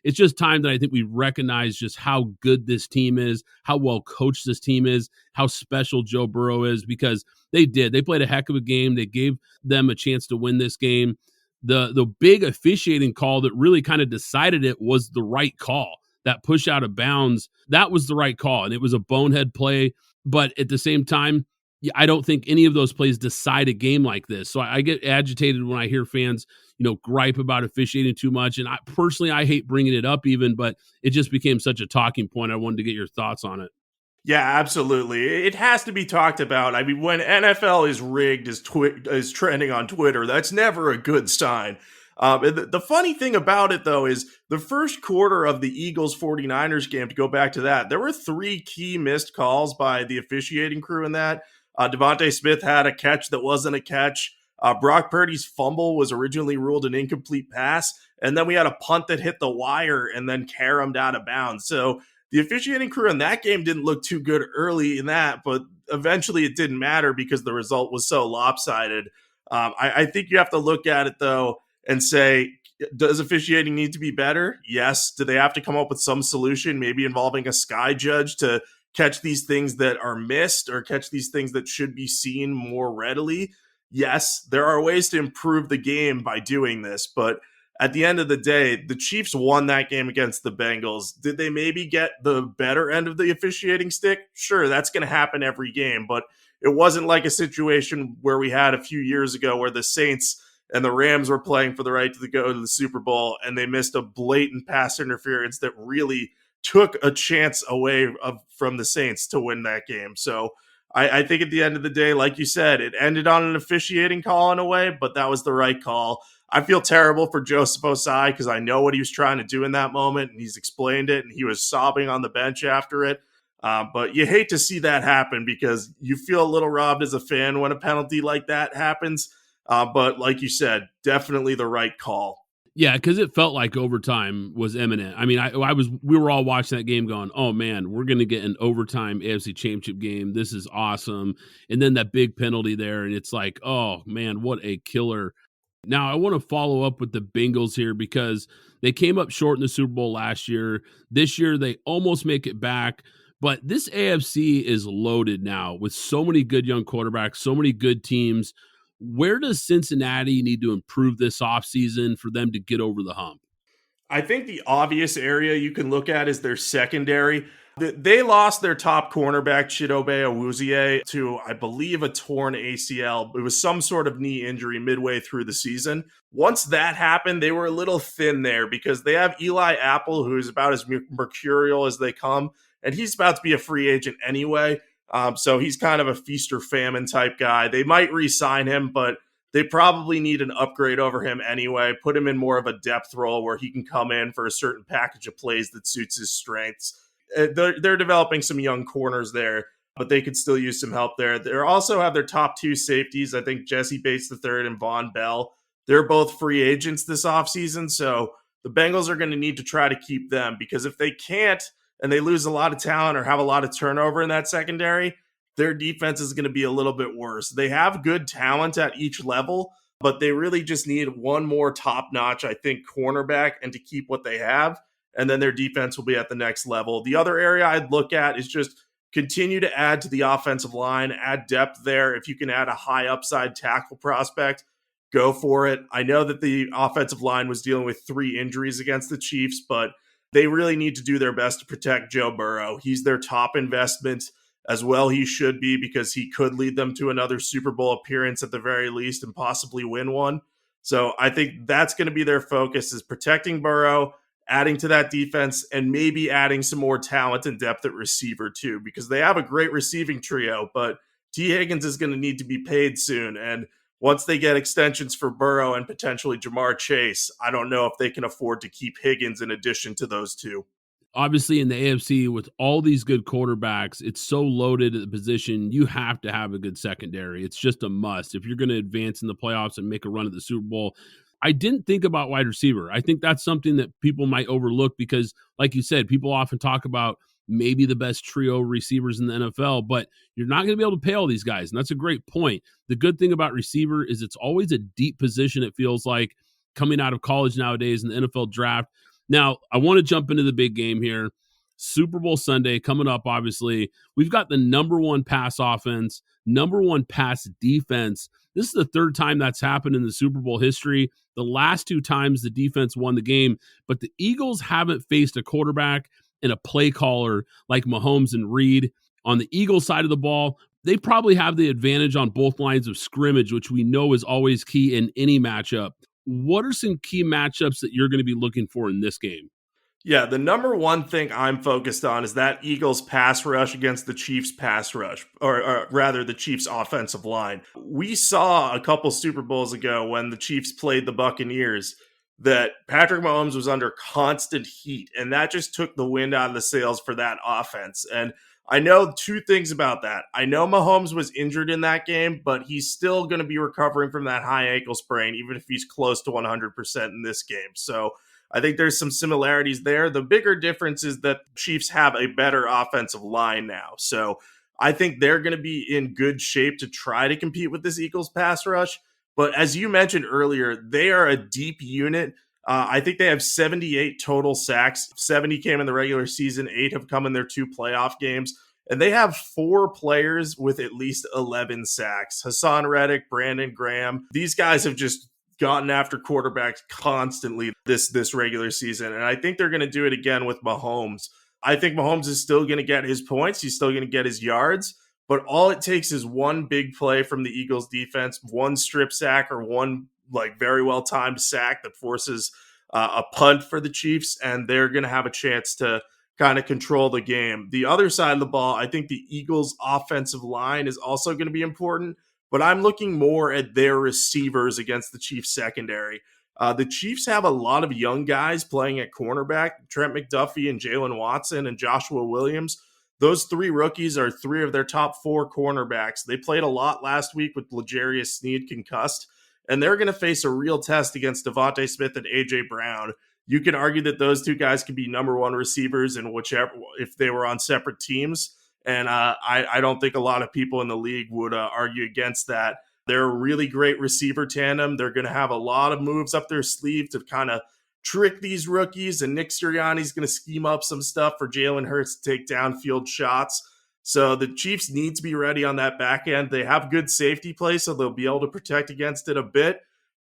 It's just time that I think we recognize just how good this team is, how well coached this team is, how special Joe Burrow is, because they played a heck of a game. They gave them a chance to win this game. The big officiating call that really kind of decided it was the right call. That push out of bounds, that was the right call, and it was a bonehead play. But at the same time, I don't think any of those plays decide a game like this. So I get agitated when I hear fans, gripe about officiating too much. And I hate bringing it up even, but it just became such a talking point. I wanted to get your thoughts on it. Yeah, absolutely. It has to be talked about. I mean, when NFL is rigged as trending on Twitter, that's never a good sign. The funny thing about it, though, is the first quarter of the Eagles 49ers game, to go back to that, there were 3 key missed calls by the officiating crew in that. Devontae Smith had a catch that wasn't a catch. Brock Purdy's fumble was originally ruled an incomplete pass. And then we had a punt that hit the wire and then caromed out of bounds. So the officiating crew in that game didn't look too good early in that, but eventually it didn't matter because the result was so lopsided. I think you have to look at it, though, and say, does officiating need to be better? Yes. Do they have to come up with some solution, maybe involving a sky judge to catch these things that are missed or catch these things that should be seen more readily? Yes, there are ways to improve the game by doing this, but at the end of the day, the Chiefs won that game against the Bengals. Did they maybe get the better end of the officiating stick? Sure, that's going to happen every game, but it wasn't like a situation where we had a few years ago where the Saints and the Rams were playing for the right to go to the Super Bowl, and they missed a blatant pass interference that really took a chance away from the Saints to win that game. So I think at the end of the day, like you said, it ended on an officiating call in a way, but that was the right call. I feel terrible for Joseph Osai because I know what he was trying to do in that moment, and he's explained it, and he was sobbing on the bench after it. But you hate to see that happen because you feel a little robbed as a fan when a penalty like that happens. But like you said, definitely the right call. Yeah, because it felt like overtime was imminent. I mean, we were all watching that game going, oh man, we're going to get an overtime AFC Championship game. This is awesome. And then that big penalty there, and it's like, oh man, what a killer. Now, I want to follow up with the Bengals here because they came up short in the Super Bowl last year. This year, they almost make it back. But this AFC is loaded now with so many good young quarterbacks, so many good teams. Where does Cincinnati need to improve this offseason for them to get over the hump? I think the obvious area you can look at is their secondary. They lost their top cornerback, Chidobe Awuzie, to, I believe, a torn ACL. It was some sort of knee injury midway through the season. Once that happened, they were a little thin there because they have Eli Apple, who is about as mercurial as they come, and he's about to be a free agent anyway. So he's kind of a feast or famine type guy. They might re-sign him, but they probably need an upgrade over him anyway. Put him in more of a depth role where he can come in for a certain package of plays that suits his strengths. They're developing some young corners there, but they could still use some help there. They also have their top two safeties. I think Jesse Bates III and Von Bell. They're both free agents this offseason, so the Bengals are going to need to try to keep them because if they can't and they lose a lot of talent or have a lot of turnover in that secondary, their defense is going to be a little bit worse. They have good talent at each level, but they really just need one more top-notch, I think, cornerback and to keep what they have, and then their defense will be at the next level. The other area I'd look at is just continue to add to the offensive line, add depth there. If you can add a high upside tackle prospect, go for it. I know that the offensive line was dealing with 3 injuries against the Chiefs, but they really need to do their best to protect Joe Burrow. He's their top investment. As well he should be because he could lead them to another Super Bowl appearance at the very least and possibly win one. So I think that's going to be their focus is protecting Burrow, adding to that defense, and maybe adding some more talent and depth at receiver too because they have a great receiving trio, but T. Higgins is going to need to be paid soon. And once they get extensions for Burrow and potentially Jamar Chase, I don't know if they can afford to keep Higgins in addition to those two. Obviously in the AFC with all these good quarterbacks, it's so loaded at the position. You have to have a good secondary. It's just a must. If you're going to advance in the playoffs and make a run at the Super Bowl, I didn't think about wide receiver. I think that's something that people might overlook because like you said, people often talk about maybe the best trio receivers in the NFL, but you're not going to be able to pay all these guys. And that's a great point. The good thing about receiver is it's always a deep position. It feels like coming out of college nowadays in the NFL draft. Now, I want to jump into the big game here. Super Bowl Sunday coming up, obviously. We've got the number 1 pass offense, number 1 pass defense. This is the 3rd time that's happened in the Super Bowl history. The last 2 times the defense won the game, but the Eagles haven't faced a quarterback and a play caller like Mahomes and Reed. On the Eagles side of the ball, they probably have the advantage on both lines of scrimmage, which we know is always key in any matchup. What are some key matchups that you're going to be looking for in this game? Yeah, the number one thing I'm focused on is that Eagles pass rush against the Chiefs pass rush, or rather the Chiefs offensive line. We saw a couple Super Bowls ago when the Chiefs played the Buccaneers that Patrick Mahomes was under constant heat, and that just took the wind out of the sails for that offense. And I know 2 things about that. I know Mahomes was injured in that game, but he's still going to be recovering from that high ankle sprain, even if he's close to 100% in this game. So I think there's some similarities there. The bigger difference is that Chiefs have a better offensive line now. So I think they're going to be in good shape to try to compete with this Eagles pass rush. But as you mentioned earlier, they are a deep unit. I think they have 78 total sacks. 70 came in the regular season. 8 have come in their 2 playoff games. And they have 4 players with at least 11 sacks. Hassan Reddick, Brandon Graham. These guys have just gotten after quarterbacks constantly this regular season. And I think they're going to do it again with Mahomes. I think Mahomes is still going to get his points. He's still going to get his yards. But all it takes is one big play from the Eagles defense, one strip sack or one very well-timed sack that forces a punt for the Chiefs, and they're going to have a chance to kind of control the game. The other side of the ball, I think the Eagles' offensive line is also going to be important, but I'm looking more at their receivers against the Chiefs secondary. The Chiefs have a lot of young guys playing at cornerback, Trent McDuffie and Jalen Watson and Joshua Williams. Those 3 rookies are 3 of their top 4 cornerbacks. They played a lot last week with L'Jarius Sneed concussed. and they're going to face a real test against Devontae Smith and A.J. Brown. You can argue that those two guys could be number one receivers in whichever, if they were on separate teams. And I don't think a lot of people in the league would argue against that. They're a really great receiver tandem. They're going to have a lot of moves up their sleeve to kind of trick these rookies. And Nick Sirianni's going to scheme up some stuff for Jalen Hurts to take downfield shots. So the Chiefs need to be ready on that back end. They have good safety play, so they'll be able to protect against it a bit.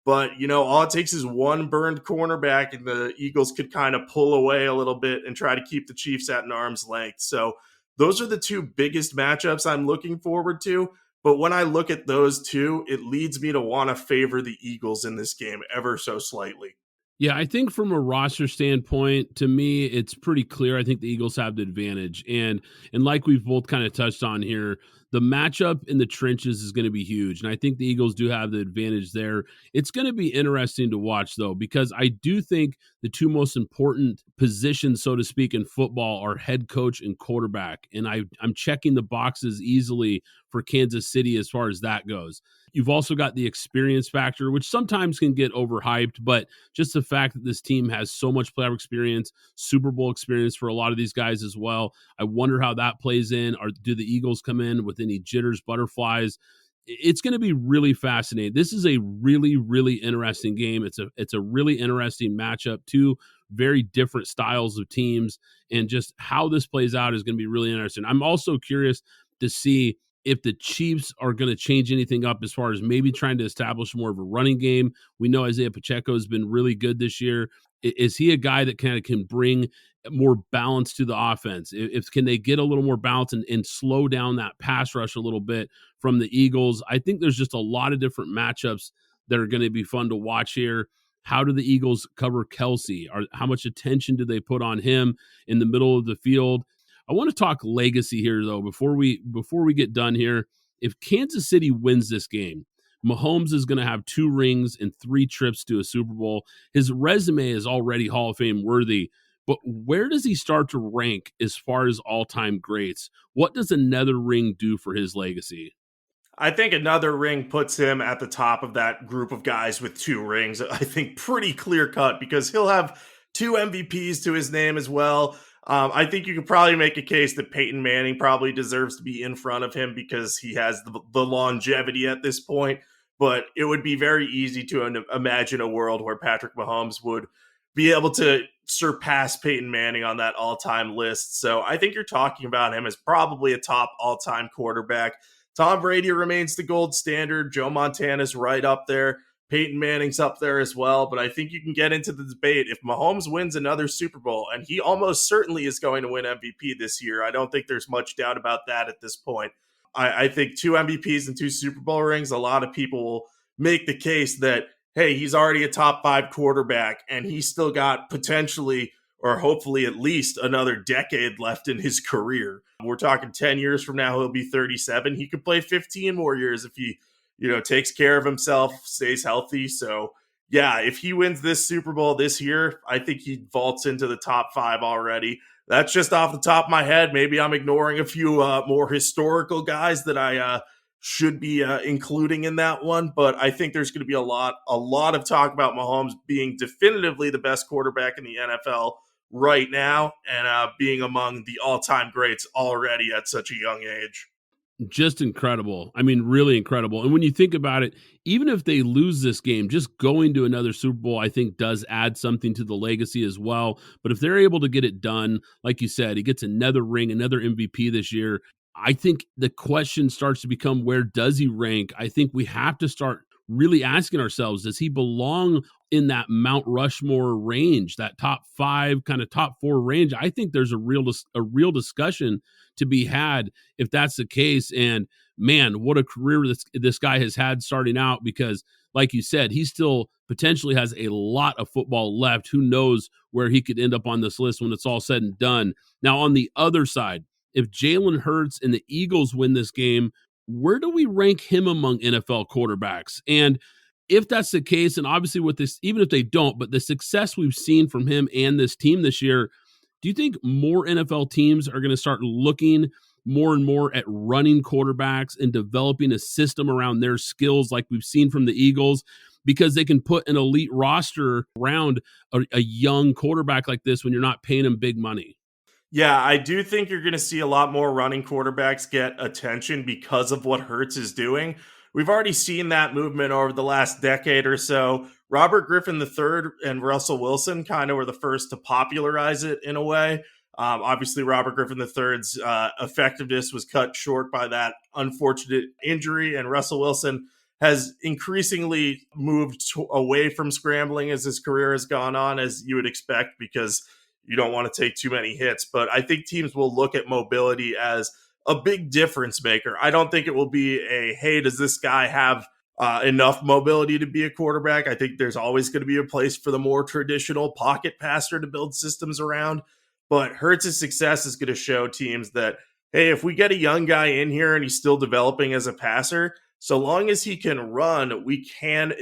But, all it takes is one burned cornerback, and the Eagles could kind of pull away a little bit and try to keep the Chiefs at an arm's length. So those are the two biggest matchups I'm looking forward to. But when I look at those two, it leads me to want to favor the Eagles in this game ever so slightly. Yeah, I think from a roster standpoint, to me, it's pretty clear. I think the Eagles have the advantage. And like we've both kind of touched on here, the matchup in the trenches is going to be huge. And I think the Eagles do have the advantage there. It's going to be interesting to watch, though, because I do think the two most important positions, so to speak, in football are head coach and quarterback. And I'm checking the boxes easily for Kansas City as far as that goes. You've also got the experience factor, which sometimes can get overhyped, but just the fact that this team has so much playoff experience, Super Bowl experience for a lot of these guys as well. I wonder how that plays in. Or do the Eagles come in with any jitters, butterflies? It's going to be really fascinating. This is a really, really interesting game. It's a really interesting matchup. Two very different styles of teams, and just how this plays out is going to be really interesting. I'm also curious to see if the Chiefs are going to change anything up as far as maybe trying to establish more of a running game. We know Isaiah Pacheco has been really good this year. Is he a guy that kind of can bring more balance to the offense? If can they get a little more balance and slow down that pass rush a little bit from the Eagles? I think there's just a lot of different matchups that are going to be fun to watch here. How do the Eagles cover Kelsey? How much attention do they put on him in the middle of the field? I want to talk legacy here, though, before we get done here. If Kansas City wins this game, Mahomes is going to have 2 rings and 3 trips to a Super Bowl. His resume is already Hall of Fame worthy, but where does he start to rank as far as all-time greats? What does another ring do for his legacy? I think another ring puts him at the top of that group of guys with 2 rings. I think pretty clear cut, because he'll have 2 MVPs to his name as well. I think you could probably make a case that Peyton Manning probably deserves to be in front of him because he has the longevity at this point. But it would be very easy to imagine a world where Patrick Mahomes would be able to surpass Peyton Manning on that all-time list. So I think you're talking about him as probably a top all-time quarterback. Tom Brady remains the gold standard. Joe Montana's right up there. Peyton Manning's up there as well, but I think you can get into the debate. If Mahomes wins another Super Bowl, and he almost certainly is going to win MVP this year, I don't think there's much doubt about that at this point. I think 2 MVPs and 2 Super Bowl rings, a lot of people will make the case that, hey, he's already a top 5 quarterback, and he's still got potentially, or hopefully at least, another decade left in his career. We're talking 10 years from now, he'll be 37. He could play 15 more years if he takes care of himself, stays healthy. So, yeah, if he wins this Super Bowl this year, I think he vaults into the top 5 already. That's just off the top of my head. Maybe I'm ignoring a few more historical guys that I should be including in that one. But I think there's going to be a lot of talk about Mahomes being definitively the best quarterback in the NFL right now, and being among the all-time greats already at such a young age. Just incredible. I mean, really incredible. And when you think about it, even if they lose this game, just going to another Super Bowl, I think, does add something to the legacy as well. But if they're able to get it done, like you said, he gets another ring, another MVP this year, I think the question starts to become, where does he rank? I think we have to start really asking ourselves, does he belong in that Mount Rushmore range, that top 5, kind of top 4 range? I think there's a real discussion to be had if that's the case. And man, what a career this guy has had starting out, because like you said, he still potentially has a lot of football left. Who knows where he could end up on this list when it's all said and done. Now, on the other side, if Jalen Hurts and the Eagles win this game, where do we rank him among NFL quarterbacks? And if that's the case, and obviously with this, even if they don't, but the success we've seen from him and this team this year, do you think more NFL teams are going to start looking more and more at running quarterbacks and developing a system around their skills like we've seen from the Eagles? because they can put an elite roster around a young quarterback like this when you're not paying him big money. Yeah, I do think you're going to see a lot more running quarterbacks get attention because of what Hurts is doing. We've already seen that movement over the last decade or so. Robert Griffin III and Russell Wilson kind of were the first to popularize it in a way. Obviously, Robert Griffin III's effectiveness was cut short by that unfortunate injury, and Russell Wilson has increasingly moved away from scrambling as his career has gone on, as you would expect, because you don't want to take too many hits. But I think teams will look at mobility as a big difference maker. I don't think it will be hey, does this guy have enough mobility to be a quarterback? I think there's always going to be a place for the more traditional pocket passer to build systems around. But Hurts' success is going to show teams that, hey, if we get a young guy in here and he's still developing as a passer, so long as he can run, we can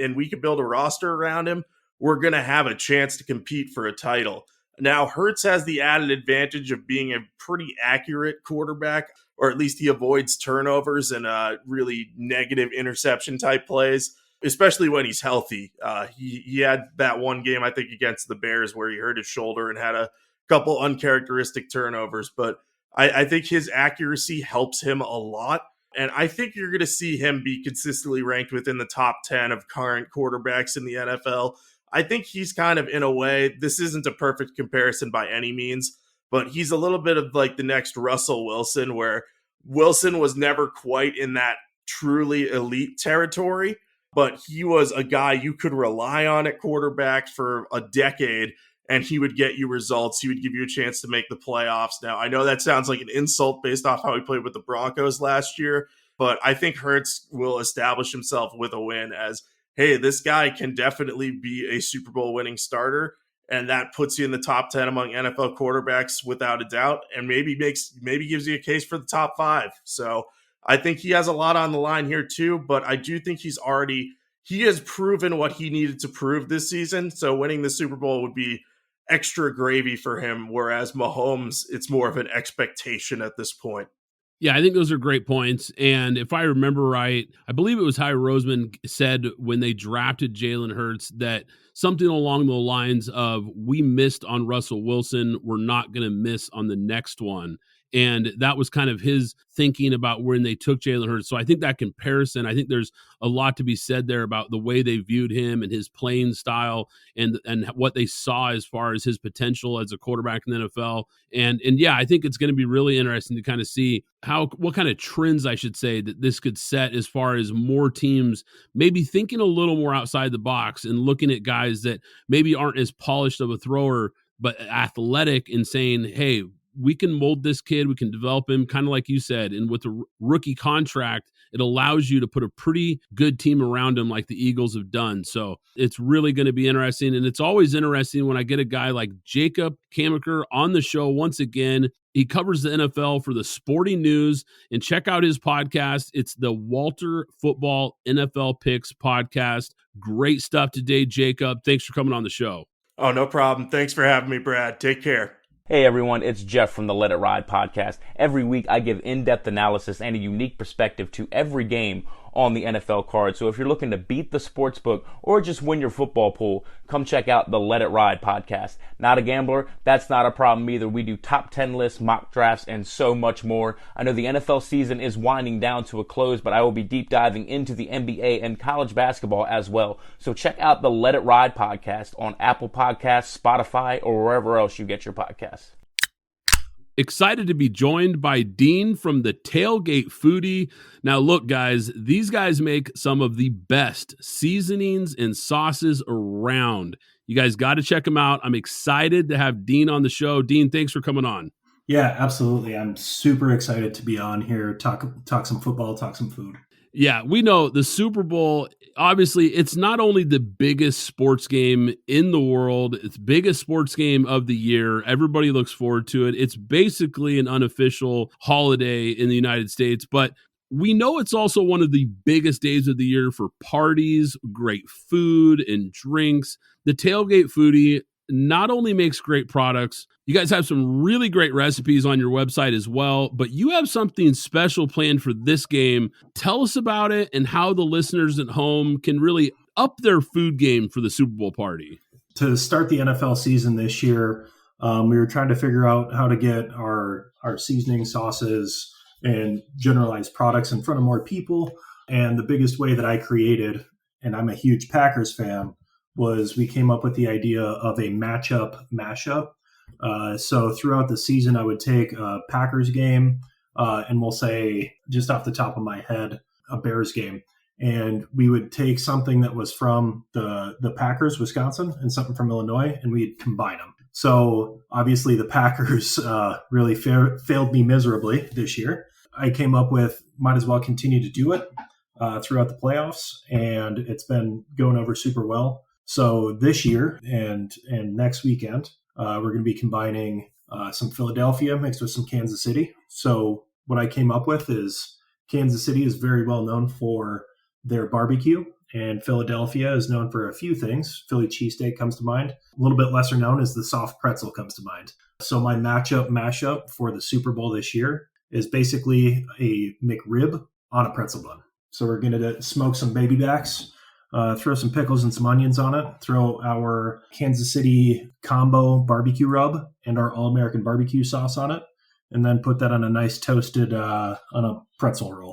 build a roster around him, we're going to have a chance to compete for a title. Now, Hurts has the added advantage of being a pretty accurate quarterback, or at least he avoids turnovers and really negative interception type plays, especially when he's healthy. He had that one game, I think, against the Bears where he hurt his shoulder and had a couple uncharacteristic turnovers. But I think his accuracy helps him a lot. And I think you're going to see him be consistently ranked within the top 10 of current quarterbacks in the NFL. I think he's kind of, in a way, this isn't a perfect comparison by any means, but he's a little bit of like the next Russell Wilson, where Wilson was never quite in that truly elite territory, but he was a guy you could rely on at quarterback for a decade, and he would get you results. He would give you a chance to make the playoffs. Now, I know that sounds like an insult based off how he played with the Broncos last year, but I think Hurts will establish himself with a win as, hey, this guy can definitely be a Super Bowl winning starter, and that puts you in the top 10 among NFL quarterbacks without a doubt, and maybe gives you a case for the top 5. So I think he has a lot on the line here too, but I do think he has proven what he needed to prove this season. So winning the Super Bowl would be extra gravy for him, whereas Mahomes, it's more of an expectation at this point. Yeah, I think those are great points. And if I remember right, I believe it was Howie Roseman said when they drafted Jalen Hurts that something along the lines of, we missed on Russell Wilson, we're not going to miss on the next one. And that was kind of his thinking about when they took Jalen Hurts. So I think that comparison, I think there's a lot to be said there about the way they viewed him and his playing style and what they saw as far as his potential as a quarterback in the NFL. And yeah, I think it's going to be really interesting to kind of see what kind of trends, I should say, that this could set as far as more teams maybe thinking a little more outside the box and looking at guys that maybe aren't as polished of a thrower, but athletic, and saying, hey, we can mold this kid, we can develop him, kind of like you said. And with a rookie contract, it allows you to put a pretty good team around him like the Eagles have done. So it's really going to be interesting. And it's always interesting when I get a guy like Jacob Camenker on the show once again. He covers the NFL for the Sporting News, and check out his podcast. It's the Walter Football NFL Picks podcast. Great stuff today, Jacob. Thanks for coming on the show. Oh, no problem. Thanks for having me, Brad. Take care. Hey everyone, it's Jeff from the Let It Ride podcast. Every week I give in-depth analysis and a unique perspective to every game on the NFL card. So if you're looking to beat the sportsbook or just win your football pool, come check out the Let It Ride podcast. Not a gambler? That's not a problem either. We do top 10 lists, mock drafts, and so much more. I know the NFL season is winding down to a close, but I will be deep diving into the NBA and college basketball as well. So check out the Let It Ride podcast on Apple Podcasts, Spotify, or wherever else you get your podcasts. Excited to be joined by Dean from the Tailgate Foodie. Now, look, guys, these guys make some of the best seasonings and sauces around. You guys got to check them out. I'm excited to have Dean on the show. Dean, thanks for coming on. Yeah, absolutely. I'm super excited to be on here, talk some football, talk some food. Yeah, we know the Super Bowl, obviously, it's not only the biggest sports game in the world, it's the biggest sports game of the year. Everybody looks forward to it. It's basically an unofficial holiday in the United States, but we know it's also one of the biggest days of the year for parties, great food and drinks. The Tailgate Foodie not only makes great products, you guys have some really great recipes on your website as well, but you have something special planned for this game. Tell us about it and how the listeners at home can really up their food game for the Super Bowl party? To start the NFL season this year, we were trying to figure out how to get our seasoning, sauces, and generalized products in front of more people. And the biggest way that I created, and I'm a huge Packers fan, was we came up with the idea of a matchup mashup. So throughout the season, I would take a Packers game, and we'll say, just off the top of my head, a Bears game. And we would take something that was from the Packers, Wisconsin, and something from Illinois, and we'd combine them. So obviously the Packers really failed me miserably this year. I came up with, might as well continue to do it throughout the playoffs, and it's been going over super well. So this year and next weekend, we're going to be combining some Philadelphia mixed with some Kansas City. So what I came up with is Kansas City is very well known for their barbecue, and Philadelphia is known for a few things. Philly cheesesteak comes to mind. A little bit lesser known is the soft pretzel comes to mind. So my mashup for the Super Bowl this year is basically a McRib on a pretzel bun. So we're going to smoke some baby backs, throw some pickles and some onions on it, throw our Kansas City combo barbecue rub and our All-American barbecue sauce on it, and then put that on a nice toasted on a pretzel roll.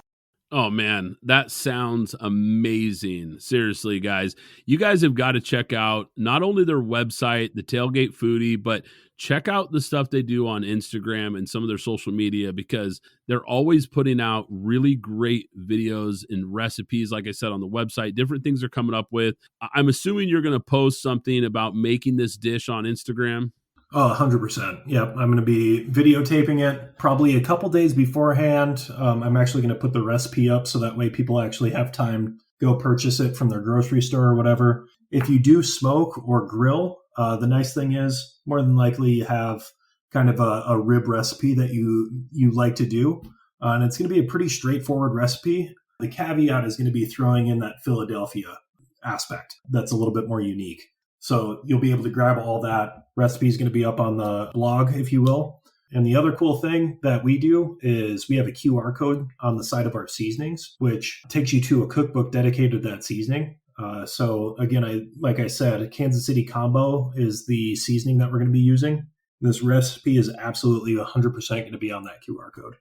Oh, man, that sounds amazing. Seriously, guys, you guys have got to check out not only their website, the Tailgate Foodie, but check out the stuff they do on Instagram and some of their social media, because they're always putting out really great videos and recipes. Like I said, on the website, different things they're coming up with. I'm assuming you're going to post something about making this dish on Instagram. Oh, 100%. Yep. I'm going to be videotaping it probably a couple days beforehand. I'm actually going to put the recipe up so that way people actually have time to go purchase it from their grocery store or whatever. If you do smoke or grill, the nice thing is more than likely you have kind of a rib recipe that you like to do. And it's going to be a pretty straightforward recipe. The caveat is going to be throwing in that Philadelphia aspect that's a little bit more unique. So you'll be able to grab all that. Recipe is going to be up on the blog, if you will. And the other cool thing that we do is we have a QR code on the side of our seasonings, which takes you to a cookbook dedicated to that seasoning. So again, like I said, Kansas City combo is the seasoning that we're going to be using. This recipe is absolutely 100% going to be on that QR code.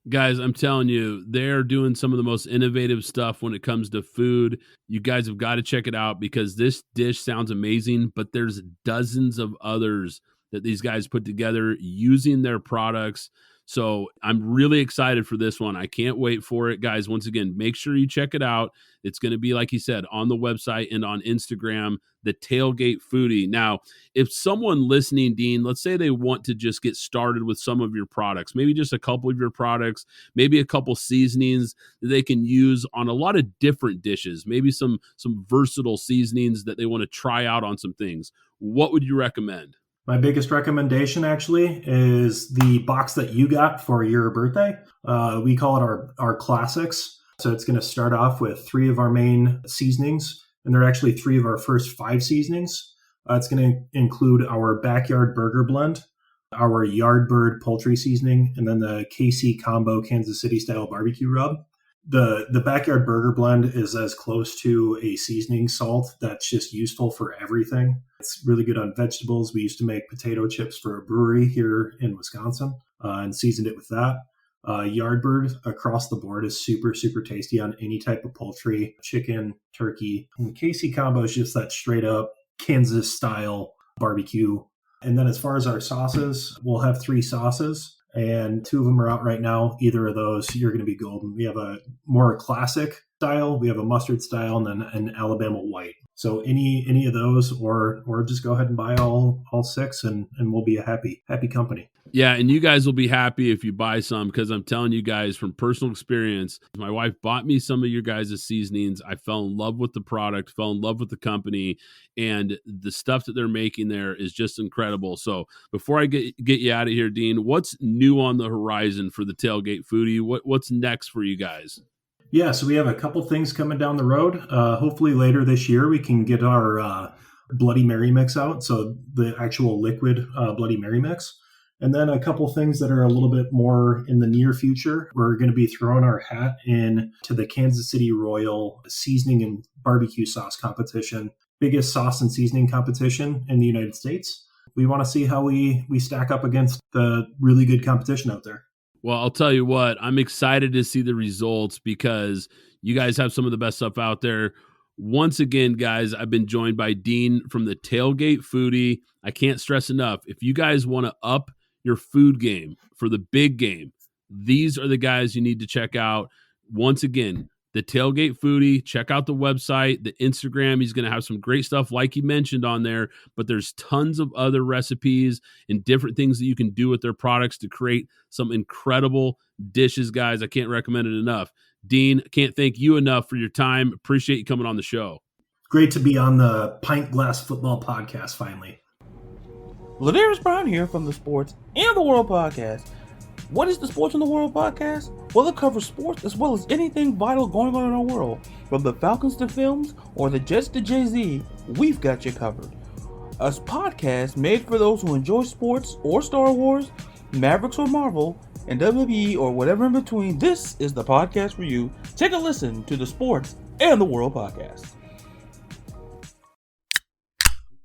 Guys, I'm telling you, they're doing some of the most innovative stuff when it comes to food. You guys have got to check it out, because this dish sounds amazing, but there's dozens of others that these guys put together using their products. So I'm really excited for this one. I can't wait for it, guys. Once again, make sure you check it out. It's going to be, like you said, on the website and on Instagram, the Tailgate Foodie. Now, if someone listening, Dean, let's say they want to just get started with some of your products, maybe just a couple of your products, maybe a couple seasonings that they can use on a lot of different dishes, maybe some versatile seasonings that they want to try out on some things. What would you recommend? My biggest recommendation actually is the box that you got for your birthday. We call it our classics. So it's going to start off with 3 of our main seasonings, and they're actually 3 of our first 5 seasonings. It's going to include our Backyard Burger Blend, our Yardbird Poultry Seasoning, and then the KC Combo Kansas City Style Barbecue Rub. The Backyard Burger Blend is as close to a seasoning salt that's just useful for everything. It's really good on vegetables. We used to make potato chips for a brewery here in Wisconsin and seasoned it with that. Yardbird across the board is super, super tasty on any type of poultry, chicken, turkey. And KC Combo is just that straight up Kansas style barbecue. And then as far as our sauces, we'll have 3 sauces. And 2 of them are out right now. Either of those, you're going to be golden. We have a more classic style, we have a mustard style, and then an Alabama white. So any of those, or just go ahead and buy all 6, and we'll be a happy company. Yeah, and you guys will be happy if you buy some, because I'm telling you guys from personal experience, my wife bought me some of your guys' seasonings. I fell in love with the product, fell in love with the company, and the stuff that they're making there is just incredible. So before I get you out of here, Dean, what's new on the horizon for the Tailgate Foodie? What's next for you guys? Yeah, so we have a couple things coming down the road. Hopefully later this year we can get our Bloody Mary mix out, so the actual liquid Bloody Mary mix. And then a couple things that are a little bit more in the near future. We're going to be throwing our hat in to the Kansas City Royal seasoning and barbecue sauce competition, biggest sauce and seasoning competition in the United States. We want to see how we stack up against the really good competition out there. Well, I'll tell you what, I'm excited to see the results because you guys have some of the best stuff out there. Once again, guys, I've been joined by Dean from the Tailgate Foodie. I can't stress enough, if you guys want to up your food game for the big game, these are the guys you need to check out. Once again, the Tailgate Foodie. Check out the website, the Instagram. He's going to have some great stuff like he mentioned on there, but there's tons of other recipes and different things that you can do with their products to create some incredible dishes, guys. I can't recommend it enough. Dean, can't thank you enough for your time. Appreciate you coming on the show. Great to be on the Pint Glass Football podcast finally. Ladarius Brown here from the Sports and the World podcast. What is the Sports and the World podcast? Well, it covers sports as well as anything vital going on in our world. From the Falcons to films or the Jets to Jay-Z, we've got you covered. A podcast made for those who enjoy sports or Star Wars, Mavericks or Marvel, and WWE or whatever in between. This is the podcast for you. Take a listen to the Sports and the World podcast.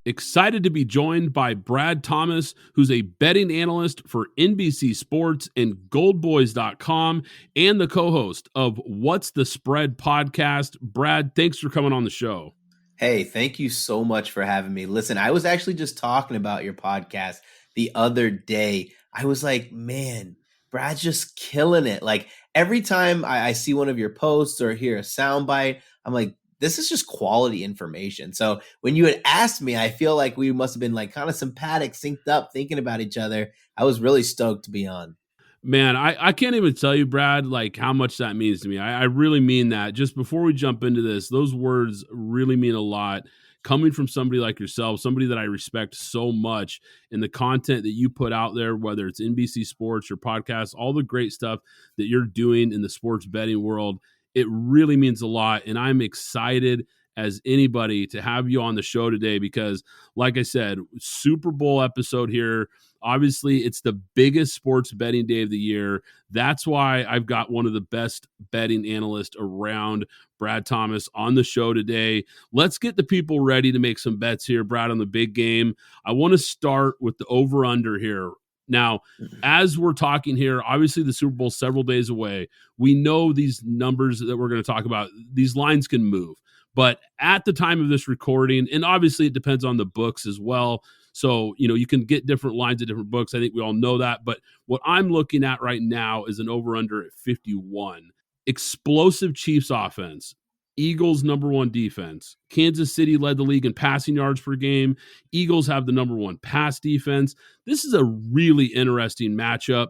Excited to be joined by Brad Thomas, who's a betting analyst for NBC Sports and goldboys.com and the co-host of What's the Spread podcast. Brad, thanks for coming on the show. Hey, thank you so much for having me. Listen, I was actually just talking about your podcast the other day. I was like, man, Brad's just killing it. Like every time I see one of your posts or hear a soundbite, I'm like, this is just quality information. So when you had asked me, I feel like we must have been like kind of sympathetic, synced up, thinking about each other. I was really stoked to be on. Man, I can't even tell you, Brad, like how much that means to me. I really mean that. Just before we jump into this, those words really mean a lot. Coming from somebody like yourself, somebody that I respect so much, and the content that you put out there, whether it's NBC Sports, your podcast, all the great stuff that you're doing in the sports betting world, it really means a lot. And I'm excited as anybody to have you on the show today because, like I said, Super Bowl episode here. Obviously, it's the biggest sports betting day of the year. That's why I've got one of the best betting analysts around, Brad Thomas, on the show today. Let's get the people ready to make some bets here, Brad, on the big game. I want to start with the over-under here. Now, as we're talking here, obviously the Super Bowl is several days away. We know these numbers that we're going to talk about, these lines can move. But at the time of this recording, and obviously it depends on the books as well. So, you can get different lines at different books. I think we all know that. But what I'm looking at right now is an over-under at 51. Explosive Chiefs offense. Eagles number one defense. Kansas City led the league in passing yards per game. Eagles have the number one pass defense. This is a really interesting matchup.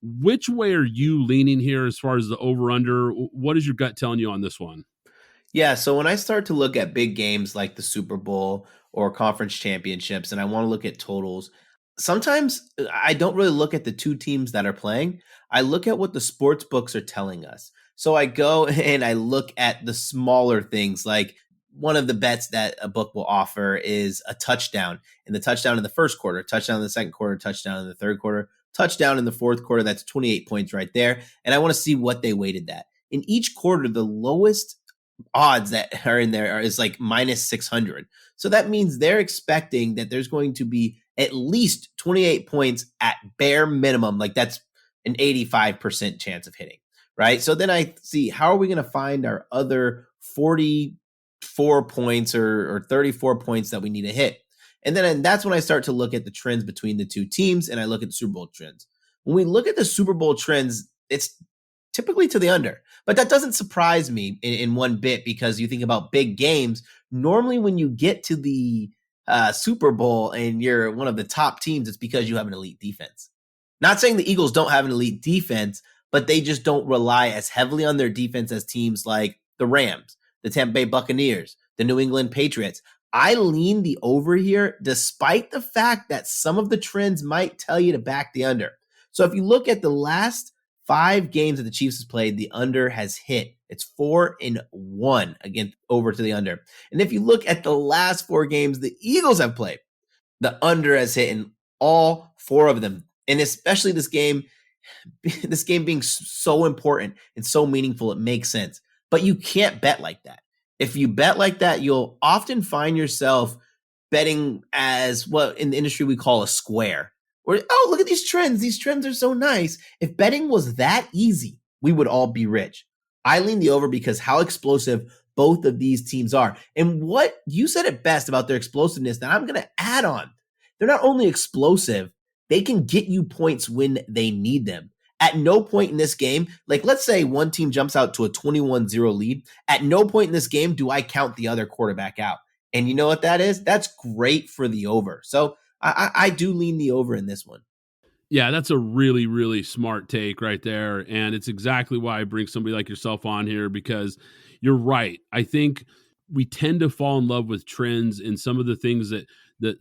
Which way are you leaning here as far as the over-under? What is your gut telling you on this one? Yeah, so when I start to look at big games like the Super Bowl or conference championships, and I want to look at totals, sometimes I don't really look at the two teams that are playing. I look at what the sports books are telling us. So I go and I look at the smaller things, like one of the bets that a book will offer is a touchdown, and the touchdown in the first quarter, touchdown in the second quarter, touchdown in the third quarter, touchdown in the fourth quarter. That's 28 points right there. And I want to see what they weighted that. In each quarter, the lowest odds that are in there is like minus 600. So that means they're expecting that there's going to be at least 28 points at bare minimum. Like that's an 85% chance of hitting, right? So then I see, how are we going to find our other 44 points or 34 points that we need to hit? And that's when I start to look at the trends between the two teams, and I look at the Super Bowl trends. When we look at the Super Bowl trends, it's typically to the under. But that doesn't surprise me in one bit, because you think about big games. Normally when you get to the Super Bowl and you're one of the top teams, it's because you have an elite defense. Not saying the Eagles don't have an elite defense, but they just don't rely as heavily on their defense as teams like the Rams, the Tampa Bay Buccaneers, the New England Patriots. I lean the over here, despite the fact that some of the trends might tell you to back the under. So if you look at the last 5 games that the Chiefs has played, the under has hit. It's 4-1 against over to the under. And if you look at the last 4 games the Eagles have played, the under has hit in all 4 of them. And especially this game being so important and so meaningful, it makes sense. But you can't bet like that. If you bet like that, you'll often find yourself betting as what in the industry we call a square. Or, oh, look at these trends. These trends are so nice. If betting was that easy, we would all be rich. I lean the over because how explosive both of these teams are. And what you said it best about their explosiveness that I'm going to add on. They're not only explosive, they can get you points when they need them. At no point in this game, like let's say one team jumps out to a 21-0 lead. At no point in this game do I count the other quarterback out. And you know what that is? That's great for the over. So I do lean the over in this one. Yeah, that's a really, really smart take right there. And it's exactly why I bring somebody like yourself on here, because you're right. I think we tend to fall in love with trends and some of the things that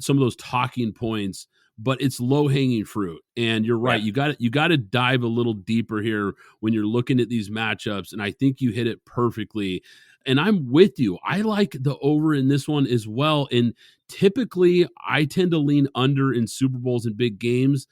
some of those talking points, but it's low hanging fruit. And you're right. Yeah. You got to dive a little deeper here when you're looking at these matchups. And I think you hit it perfectly. And I'm with you. I like the over in this one as well. And typically I tend to lean under in Super Bowls and big games.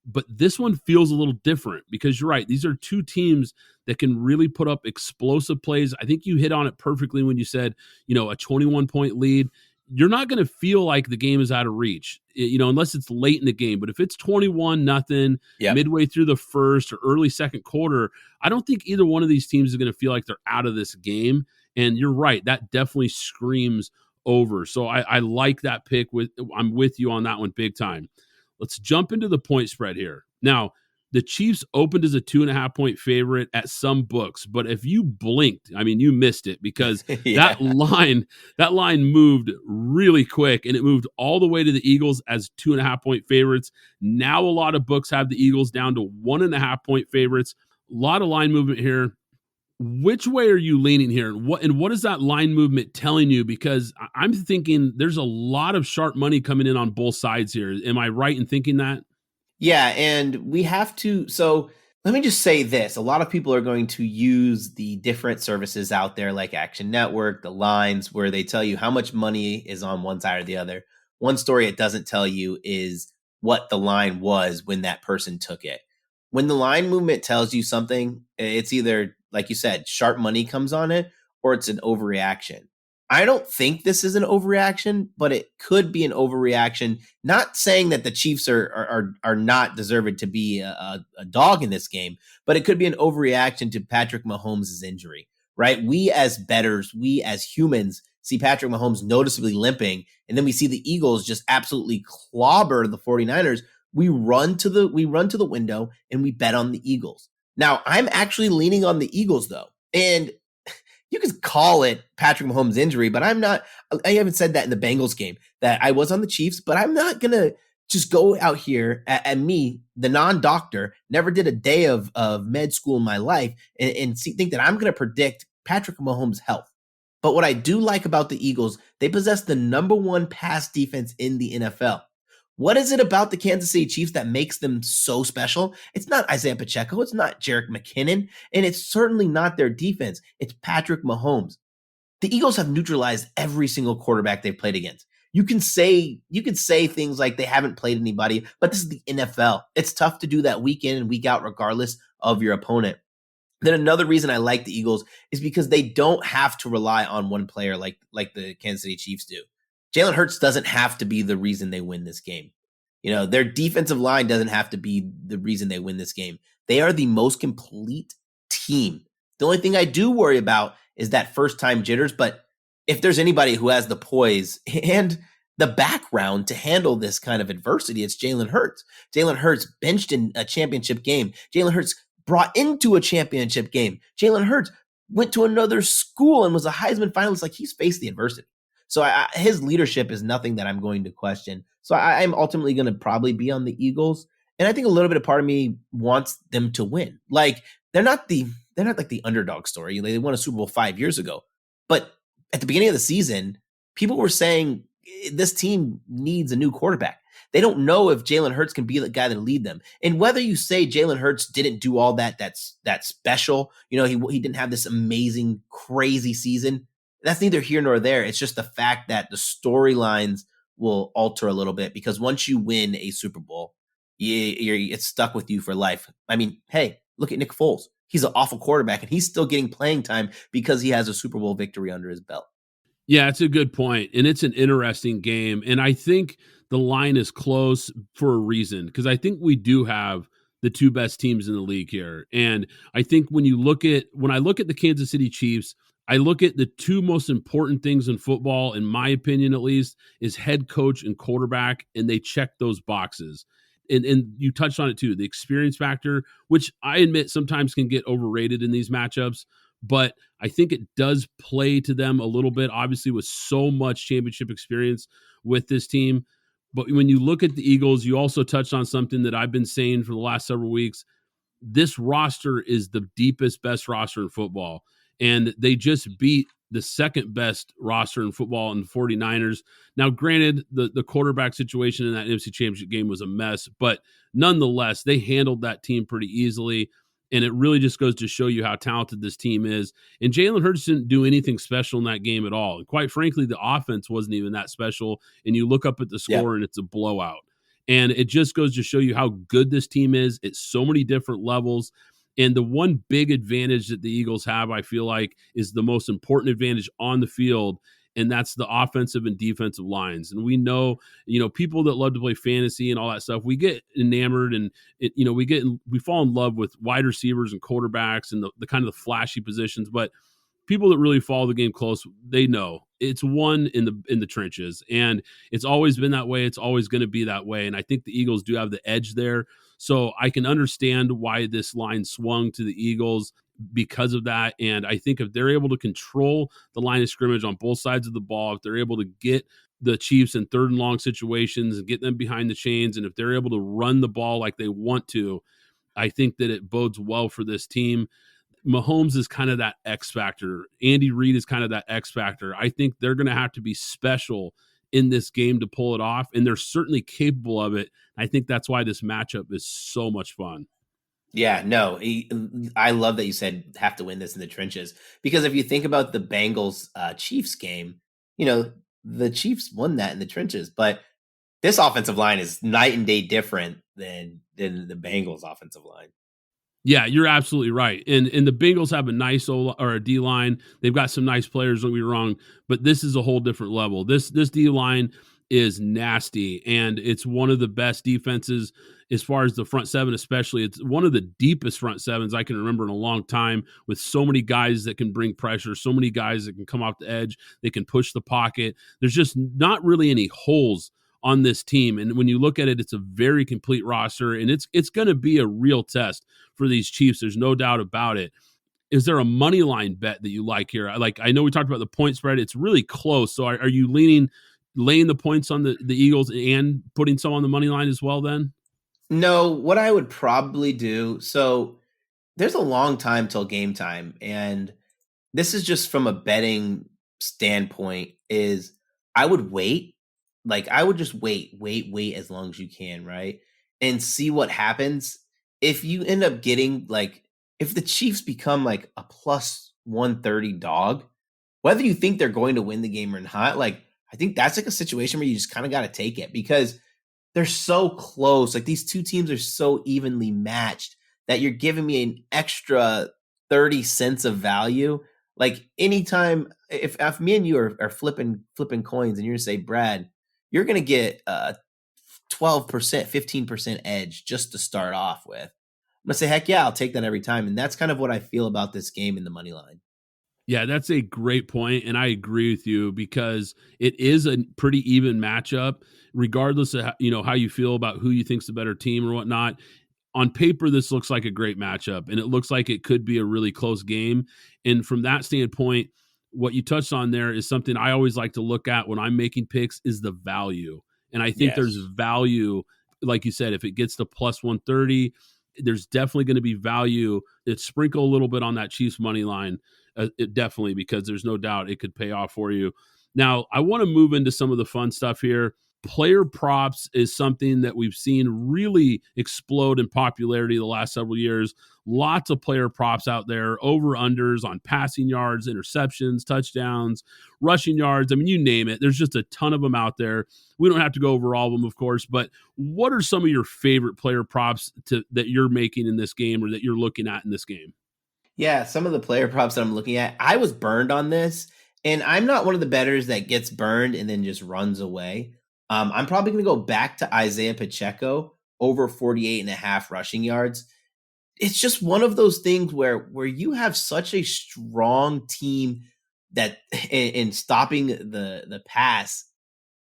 But this one feels a little different because you're right. These are two teams that can really put up explosive plays. I think you hit on it perfectly when you said, a 21-point lead. You're not going to feel like the game is out of reach, unless it's late in the game. But if it's 21-0 midway through the first or early second quarter, I don't think either one of these teams is going to feel like they're out of this game. And you're right. That definitely screams over. So I like that pick. I'm with you on that one big time. Let's jump into the point spread here. Now, the Chiefs opened as a 2.5-point favorite at some books, but if you blinked, you missed it because that line moved really quick, and it moved all the way to the Eagles as 2.5-point favorites. Now a lot of books have the Eagles down to 1.5-point favorites. A lot of line movement here. Which way are you leaning here? What is that line movement telling you? Because I'm thinking there's a lot of sharp money coming in on both sides here. Am I right in thinking that? Yeah, and we have to. So let me just say this. A lot of people are going to use the different services out there like Action Network, the lines, where they tell you how much money is on one side or the other. One story it doesn't tell you is what the line was when that person took it. When the line movement tells you something, it's either, like you said, sharp money comes on it, or it's an overreaction. I don't think this is an overreaction, but it could be an overreaction. Not saying that the Chiefs are not deserved to be a dog in this game, but it could be an overreaction to Patrick Mahomes' injury, right? We as bettors, we as humans see Patrick Mahomes noticeably limping, and then we see the Eagles just absolutely clobber the 49ers. We run to the window and we bet on the Eagles. Now, I'm actually leaning on the Eagles, though. And you could call it Patrick Mahomes' injury, but I'm not. I haven't said that in the Bengals game, that I was on the Chiefs, but I'm not going to just go out here and me, the non-doctor, never did a day of med school in my life and think that I'm going to predict Patrick Mahomes' health. But what I do like about the Eagles, they possess the number one pass defense in the NFL. What is it about the Kansas City Chiefs that makes them so special? It's not Isaiah Pacheco. It's not Jerick McKinnon. And it's certainly not their defense. It's Patrick Mahomes. The Eagles have neutralized every single quarterback they've played against. You can say things like they haven't played anybody, but this is the NFL. It's tough to do that week in and week out regardless of your opponent. Then another reason I like the Eagles is because they don't have to rely on one player like the Kansas City Chiefs do. Jalen Hurts doesn't have to be the reason they win this game. Their defensive line doesn't have to be the reason they win this game. They are the most complete team. The only thing I do worry about is that first-time jitters, but if there's anybody who has the poise and the background to handle this kind of adversity, it's Jalen Hurts. Jalen Hurts benched in a championship game. Jalen Hurts brought into a championship game. Jalen Hurts went to another school and was a Heisman finalist. Like, he's faced the adversity. So his leadership is nothing that I'm going to question. So I'm ultimately going to probably be on the Eagles. And I think a little bit of part of me wants them to win. Like, they're not like the underdog story. They won a Super Bowl 5 years ago. But at the beginning of the season, people were saying this team needs a new quarterback. They don't know if Jalen Hurts can be the guy that lead them. And whether you say Jalen Hurts didn't do all that's special, he didn't have this amazing, crazy season. That's neither here nor there. It's just the fact that the storylines will alter a little bit because once you win a Super Bowl, it's stuck with you for life. I mean, hey, look at Nick Foles. He's an awful quarterback, and he's still getting playing time because he has a Super Bowl victory under his belt. Yeah, it's a good point, and it's an interesting game. And I think the line is close for a reason, because I think we do have the two best teams in the league here. And I think when I look at the Kansas City Chiefs, I look at the two most important things in football, in my opinion at least, is head coach and quarterback, and they check those boxes. And you touched on it too, the experience factor, which I admit sometimes can get overrated in these matchups, but I think it does play to them a little bit, obviously with so much championship experience with this team. But when you look at the Eagles, you also touched on something that I've been saying for the last several weeks. This roster is the deepest, best roster in football. And they just beat the second best roster in football in the 49ers. Now, granted, the quarterback situation in that NFC Championship game was a mess, but nonetheless, they handled that team pretty easily. And it really just goes to show you how talented this team is. And Jalen Hurts didn't do anything special in that game at all. And quite frankly, the offense wasn't even that special. And you look up at the score and it's a blowout. And it just goes to show you how good this team is at so many different levels. And the one big advantage that the Eagles have, I feel like, is the most important advantage on the field, and that's the offensive and defensive lines. And we know, people that love to play fantasy and all that stuff, we get enamored and, we fall in love with wide receivers and quarterbacks and the kind of the flashy positions. But people that really follow the game close, they know it's won in the trenches, and it's always been that way. It's always going to be that way. And I think the Eagles do have the edge there. So I can understand why this line swung to the Eagles because of that. And I think if they're able to control the line of scrimmage on both sides of the ball, if they're able to get the Chiefs in third and long situations and get them behind the chains, and if they're able to run the ball like they want to, I think that it bodes well for this team. Mahomes is kind of that X factor. Andy Reid is kind of that X factor. I think they're going to have to be special in this game to pull it off, and they're certainly capable of it. I think that's why this matchup is so much fun. Yeah, no, I love that you said have to win this in the trenches, because if you think about the Bengals Chiefs game, the Chiefs won that in the trenches, but this offensive line is night and day different than the Bengals offensive line. Yeah, you're absolutely right. And the Bengals have a nice a D line. They've got some nice players, don't be wrong, but this is a whole different level. This D line is nasty, and it's one of the best defenses as far as the front seven, especially. It's one of the deepest front sevens I can remember in a long time, with so many guys that can bring pressure, so many guys that can come off the edge, they can push the pocket. There's just not really any holes on this team. And when you look at it, it's a very complete roster, and it's going to be a real test for these Chiefs. There's no doubt about it. Is there a money line bet that you like here? I know we talked about the point spread. It's really close. So are you laying the points on the Eagles and putting some on the money line as well then? No, what I would probably do, so there's a long time till game time, and this is just from a betting standpoint, is I would wait. I would just wait as long as you can, right? And see what happens. If you end up getting, if the Chiefs become like a plus 130 dog, whether you think they're going to win the game or not, I think that's a situation where you just kind of got to take it, because they're so close. These two teams are so evenly matched that you're giving me an extra 30 cents of value. Anytime, if me and you are flipping coins and you're going to say, Brad, you're going to get a 12%, 15% edge just to start off with, I'm going to say, heck yeah, I'll take that every time. And that's kind of what I feel about this game in the money line. Yeah, that's a great point, and I agree with you, because it is a pretty even matchup, regardless of how you feel about who you think's the better team or whatnot. On paper, this looks like a great matchup, and it looks like it could be a really close game. And from that standpoint, what you touched on there is something I always like to look at when I'm making picks, is the value. And I think there's value, like you said, if it gets to plus 130, there's definitely going to be value. It sprinkle a little bit on that Chiefs money line. It definitely, because there's no doubt it could pay off for you. Now, I want to move into some of the fun stuff here. player props is something that we've seen really explode in popularity the last several years. Lots of player props out there, over-unders on passing yards, interceptions, touchdowns, rushing yards. I mean, you name it. There's just a ton of them out there. We don't have to go over all of them, of course, but what are some of your favorite player props that you're making in this game or that you're looking at in this game? Yeah, some of the player props that I'm looking at, I was burned on this, and I'm not one of the bettors that gets burned and then just runs away. I'm probably going to go back to Isaiah Pacheco over 48.5 rushing yards. It's just one of those things where you have such a strong team that in stopping the pass,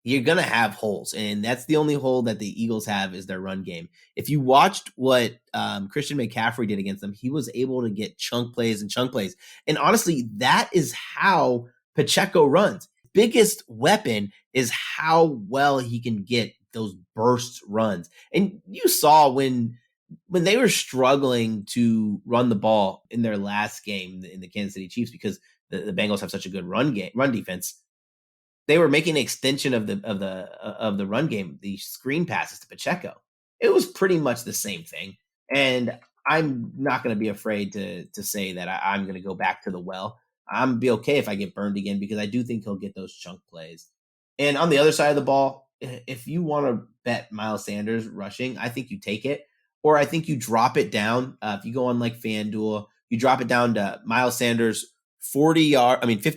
you're going to have holes. And that's the only hole that the Eagles have is their run game. If you watched what Christian McCaffrey did against them, he was able to get chunk plays. And honestly, that is how Pacheco runs. Biggest weapon is how well he can get those burst runs. And you saw when they were struggling to run the ball in their last game in the Kansas City Chiefs because the Bengals have such a good run defense, they were making an extension of the run game, the screen passes to Pacheco. It was pretty much the same thing. And I'm not going to be afraid to say that I'm going to go back to the well. I'm going to be okay if I get burned again because I do think he'll get those chunk plays. And on the other side of the ball, if you want to bet Miles Sanders rushing, I think you take it. Or I think you drop it down. If you go on like FanDuel, you drop it down to Miles Sanders 50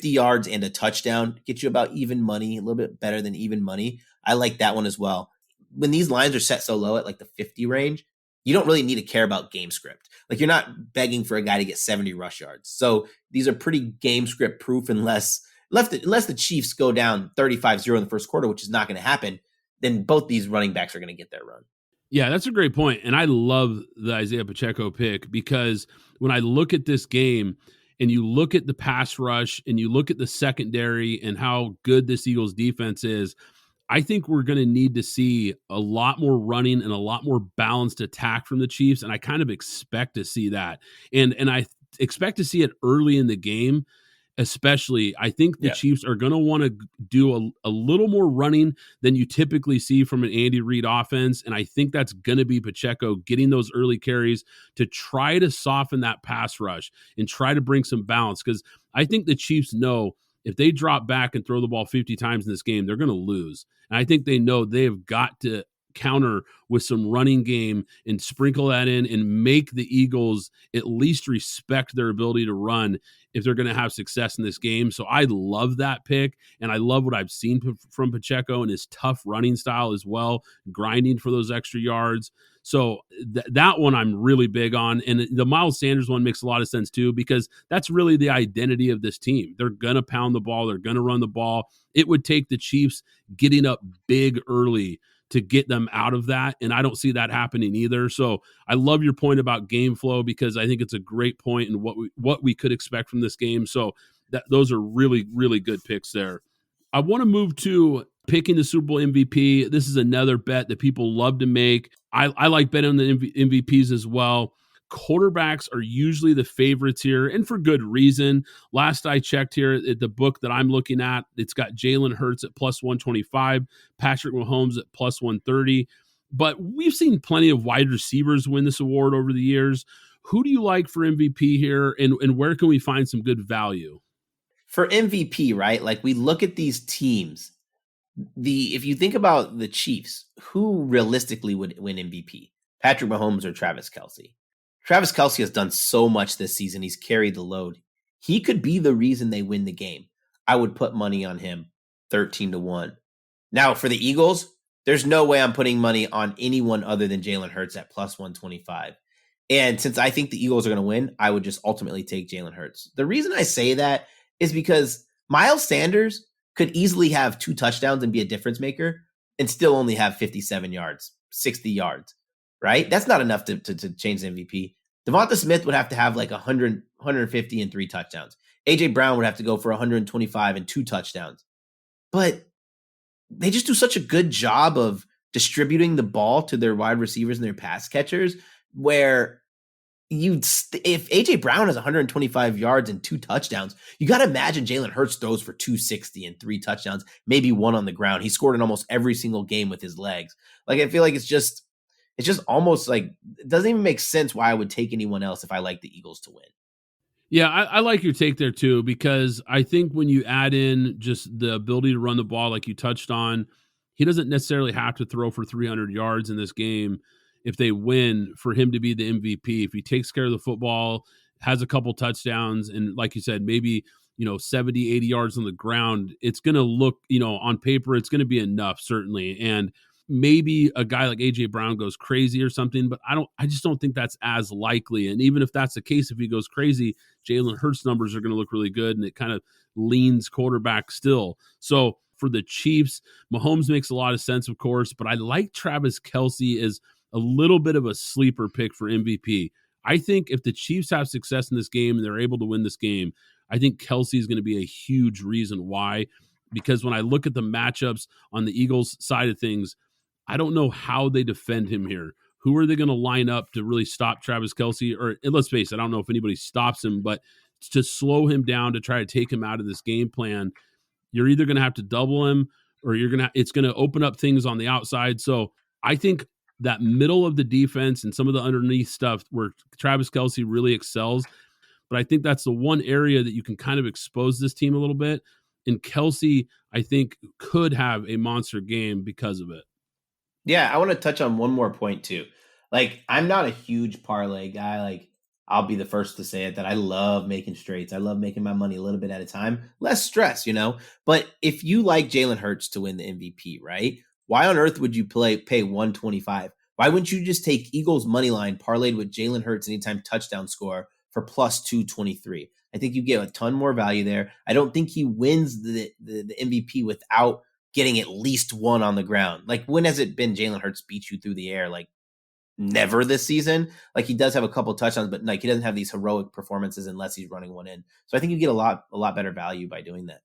yards and a touchdown. Get you about even money, a little bit better than even money. I like that one as well. When these lines are set so low at like the 50 range, you don't really need to care about game script. Like you're not begging for a guy to get 70 rush yards. So these are pretty game script proof unless the Chiefs go down 35-0 in the first quarter, which is not going to happen, then both these running backs are going to get their run. Yeah, that's a great point. And I love the Isaiah Pacheco pick because when I look at this game and you look at the pass rush and you look at the secondary and how good this Eagles defense is, I think we're going to need to see a lot more running and a lot more balanced attack from the Chiefs. And I kind of expect to see that. And I expect to see it early in the game. Especially, I think the Chiefs are going to want to do a little more running than you typically see from an Andy Reid offense. And I think that's going to be Pacheco getting those early carries to try to soften that pass rush and try to bring some balance. Because I think the Chiefs know if they drop back and throw the ball 50 times in this game, they're going to lose. And I think they know they have got to counter with some running game and sprinkle that in and make the Eagles at least respect their ability to run if they're going to have success in this game. So I love that pick, and I love what I've seen from Pacheco and his tough running style as well, grinding for those extra yards. So that one I'm really big on. And the Miles Sanders one makes a lot of sense too, because that's really the identity of this team. They're going to pound the ball. They're going to run the ball. It would take the Chiefs getting up big early to get them out of that. And I don't see that happening either. So I love your point about game flow because I think it's a great point in what we could expect from this game. So those are really, really good picks there. I want to move to picking the Super Bowl MVP. This is another bet that people love to make. I like betting on the MVPs as well. Quarterbacks are usually the favorites here, and for good reason. Last I checked here at the book that I'm looking at, it's got Jalen Hurts at plus 125, Patrick Mahomes at plus 130. But we've seen plenty of wide receivers win this award over the years. Who do you like for MVP here, and where can we find some good value? For MVP, right? Like we look at these teams. If you think about the Chiefs, who realistically would win MVP? Patrick Mahomes or Travis Kelce? Travis Kelce has done so much this season. He's carried the load. He could be the reason they win the game. I would put money on him 13-1. Now, for the Eagles, there's no way I'm putting money on anyone other than Jalen Hurts at plus 125. And since I think the Eagles are going to win, I would just ultimately take Jalen Hurts. The reason I say that is because Miles Sanders could easily have 2 touchdowns and be a difference maker and still only have 57 yards, 60 yards. Right? That's not enough to change the MVP. Devonta Smith would have to have like 100, 150 and 3 touchdowns. A.J. Brown would have to go for 125 and 2 touchdowns. But they just do such a good job of distributing the ball to their wide receivers and their pass catchers where if AJ Brown has 125 yards and 2 touchdowns, you got to imagine Jalen Hurts throws for 260 and 3 touchdowns, maybe 1 on the ground. He scored in almost every single game with his legs. Like, I feel like it's just almost like it doesn't even make sense why I would take anyone else if I like the Eagles to win. Yeah, I like your take there too, because I think when you add in just the ability to run the ball, like you touched on, he doesn't necessarily have to throw for 300 yards in this game if they win for him to be the MVP. If he takes care of the football, has a couple touchdowns, and like you said, maybe 70, 80 yards on the ground, it's going to look, on paper, it's going to be enough, certainly. And maybe a guy like AJ Brown goes crazy or something, but I just don't think that's as likely. And even if that's the case, if he goes crazy, Jalen Hurts numbers are going to look really good, and it kind of leans quarterback still. So for the Chiefs, Mahomes makes a lot of sense, of course, but I like Travis Kelce as a little bit of a sleeper pick for MVP. I think if the Chiefs have success in this game and they're able to win this game, I think Kelce is going to be a huge reason why, because when I look at the matchups on the Eagles side of things, I don't know how they defend him here. Who are they going to line up to really stop Travis Kelce? Or let's face it, I don't know if anybody stops him, but to slow him down, to try to take him out of this game plan, you're either going to have to double him or it's going to open up things on the outside. So I think that middle of the defense and some of the underneath stuff where Travis Kelce really excels, but I think that's the one area that you can kind of expose this team a little bit. And Kelce, I think, could have a monster game because of it. Yeah, I want to touch on one more point too. Like, I'm not a huge parlay guy. Like, I'll be the first to say it that I love making straights. I love making my money a little bit at a time. Less stress, But if you like Jalen Hurts to win the MVP, right? Why on earth would you pay 125? Why wouldn't you just take Eagles money line parlayed with Jalen Hurts anytime touchdown score for plus 223? I think you get a ton more value there. I don't think he wins the MVP without getting at least 1 on the ground. Like, when has it been Jalen Hurts beat you through the air? Like, never this season. Like, he does have a couple touchdowns, but like, he doesn't have these heroic performances unless he's running one in. So I think you get a lot better value by doing that.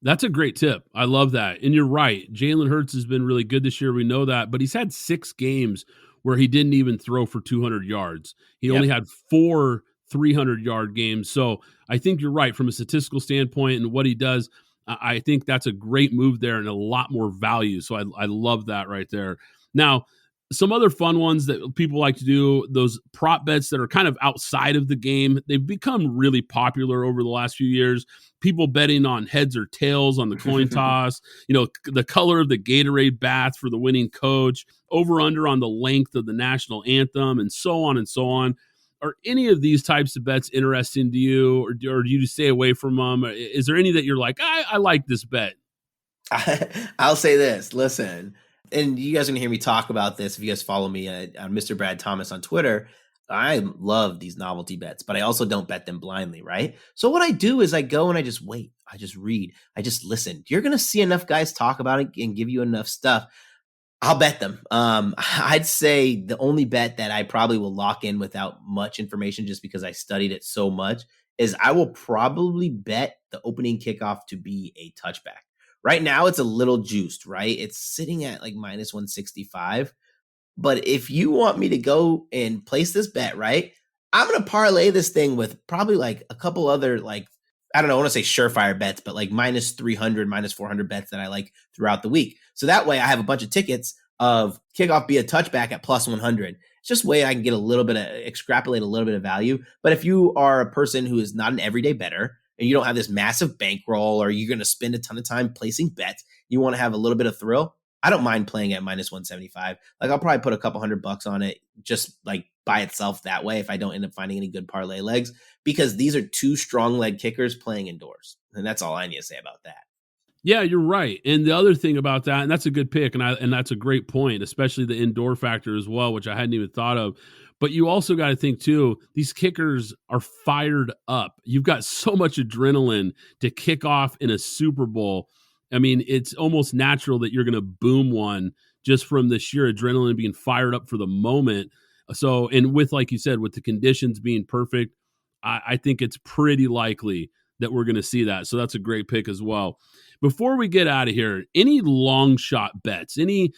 That's a great tip. I love that. And you're right. Jalen Hurts has been really good this year. We know that, but he's had 6 games where he didn't even throw for 200 yards. He only had 4 300-yard games. So I think you're right from a statistical standpoint and what he does. I think that's a great move there and a lot more value. So I love that right there. Now, some other fun ones that people like to do, those prop bets that are kind of outside of the game, they've become really popular over the last few years. People betting on heads or tails on the coin toss, the color of the Gatorade bath for the winning coach, over under on the length of the national anthem, and so on and so on. Are any of these types of bets interesting to you, or do you stay away from them? Is there any that you're like, I like this bet? I'll say this. Listen, and you guys are going to hear me talk about this if you guys follow me on Mr. Brad Thomas on Twitter. I love these novelty bets, but I also don't bet them blindly, right? So what I do is I go and I just wait. I just read. I just listen. You're going to see enough guys talk about it and give you enough stuff. I'll bet them. I'd say the only bet that I probably will lock in without much information, just because I studied it so much, is I will probably bet the opening kickoff to be a touchback. Right now, it's a little juiced, right? It's sitting at like minus 165. But if you want me to go and place this bet, right, I'm going to parlay this thing with probably like a couple other, like, I don't know, I want to say surefire bets, but like minus 300, minus 400 bets that I like throughout the week. So that way I have a bunch of tickets of kickoff be a touchback at plus 100. It's just a way I can get extrapolate a little bit of value. But if you are a person who is not an everyday bettor and you don't have this massive bankroll, or you're going to spend a ton of time placing bets, you want to have a little bit of thrill, I don't mind playing at minus 175. Like, I'll probably put a couple $100 on it just like by itself that way if I don't end up finding any good parlay legs, because these are 2 strong leg kickers playing indoors. And that's all I need to say about that. Yeah, you're right. And the other thing about that, and that's a good pick, and that's a great point, especially the indoor factor as well, which I hadn't even thought of. But you also got to think, too, these kickers are fired up. You've got so much adrenaline to kick off in a Super Bowl. I mean, it's almost natural that you're going to boom one just from the sheer adrenaline being fired up for the moment. So, and with, like you said, with the conditions being perfect, I think it's pretty likely that we're going to see that. So that's a great pick as well. Before we get out of here, any long shot bets, any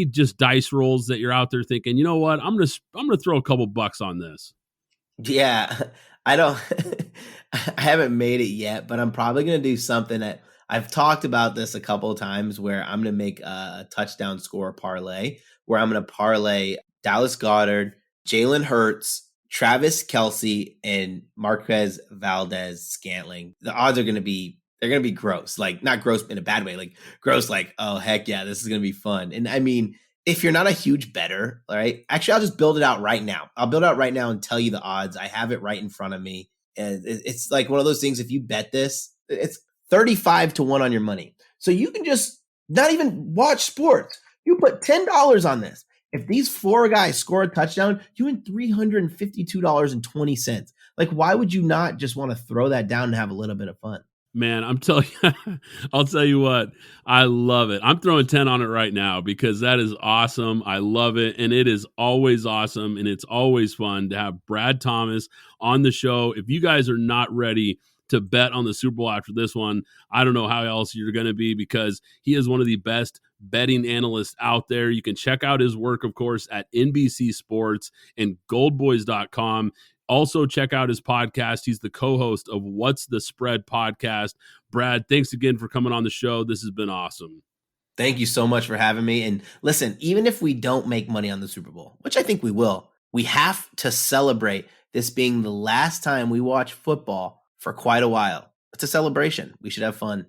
just dice rolls that you're out there thinking, you know what, I'm going to throw a couple bucks on this? Yeah, I don't I haven't made it yet, but I'm probably going to do something that I've talked about this a couple of times where I'm going to make a touchdown score parlay where I'm going to parlay Dallas Goedert, Jalen Hurts, Travis Kelce, and Marquez Valdez-Scantling. The odds are going to be, they're going to be gross. Like, not gross in a bad way, like gross, like, oh, heck yeah, this is going to be fun. And I mean, if you're not a huge bettor, all right, actually, I'll just build it out right now. I'll build it out right now and tell you the odds. I have it right in front of me. And it's like one of those things, if you bet this, it's 35-1 on your money. So you can just not even watch sports. You put $10 on this. If these four guys score a touchdown, you win $352.20. Like, why would you not just want to throw that down and have a little bit of fun? Man, I'll tell you what, I love it. I'm throwing 10 on it right now because that is awesome. I love it. And it is always awesome. And it's always fun to have Brad Thomas on the show. If you guys are not ready to bet on the Super Bowl after this one, I don't know how else you're going to be, because he is one of the best betting analysts out there. You can check out his work, of course, at NBC Sports and goldboys.com. Also, check out his podcast. He's the co-host of What's the Spread podcast. Brad, thanks again for coming on the show. This has been awesome. Thank you so much for having me. And listen, even if we don't make money on the Super Bowl, which I think we will, we have to celebrate this being the last time we watch football for quite a while. It's a celebration. We should have fun.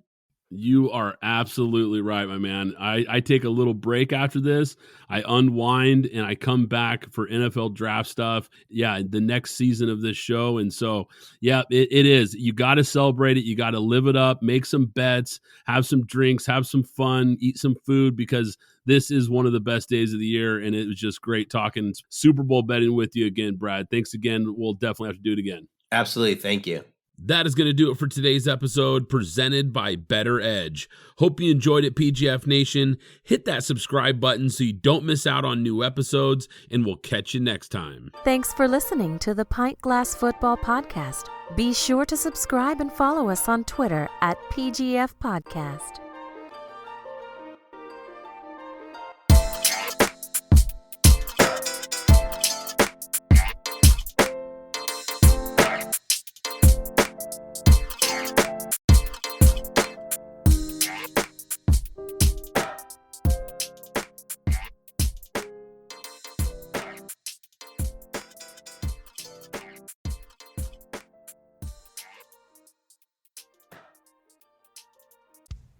You are absolutely right, my man. I take a little break after this. I unwind and I come back for NFL draft stuff. Yeah, the next season of this show. And so, yeah, it is. You got to celebrate it. You got to live it up, make some bets, have some drinks, have some fun, eat some food, because this is one of the best days of the year. And it was just great talking Super Bowl betting with you again, Brad. Thanks again. We'll definitely have to do it again. Absolutely. Thank you. That is going to do it for today's episode presented by BettorEdge. Hope you enjoyed it, PGF Nation. Hit that subscribe button so you don't miss out on new episodes, and we'll catch you next time. Thanks for listening to the Pint Glass Football Podcast. Be sure to subscribe and follow us on Twitter at PGF Podcast.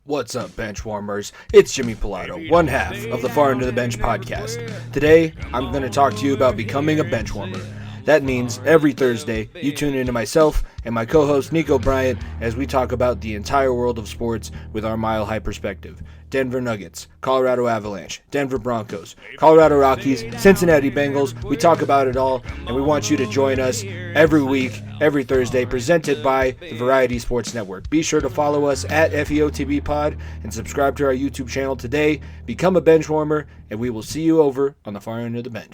What's up, bench warmers? It's Jimmy Pilato, one half of the Far End of the Bench podcast. Today, I'm going to talk to you about becoming a bench warmer. That means every Thursday, you tune in to myself and my co-host Nico Bryant as we talk about the entire world of sports with our mile-high perspective. Denver Nuggets, Colorado Avalanche, Denver Broncos, Colorado Rockies, Cincinnati Bengals. We talk about it all, and we want you to join us every week, every Thursday, presented by the Variety Sports Network. Be sure to follow us at FEOTB Pod and subscribe to our YouTube channel today. Become a bench warmer, and we will see you over on the Far End of the Bench.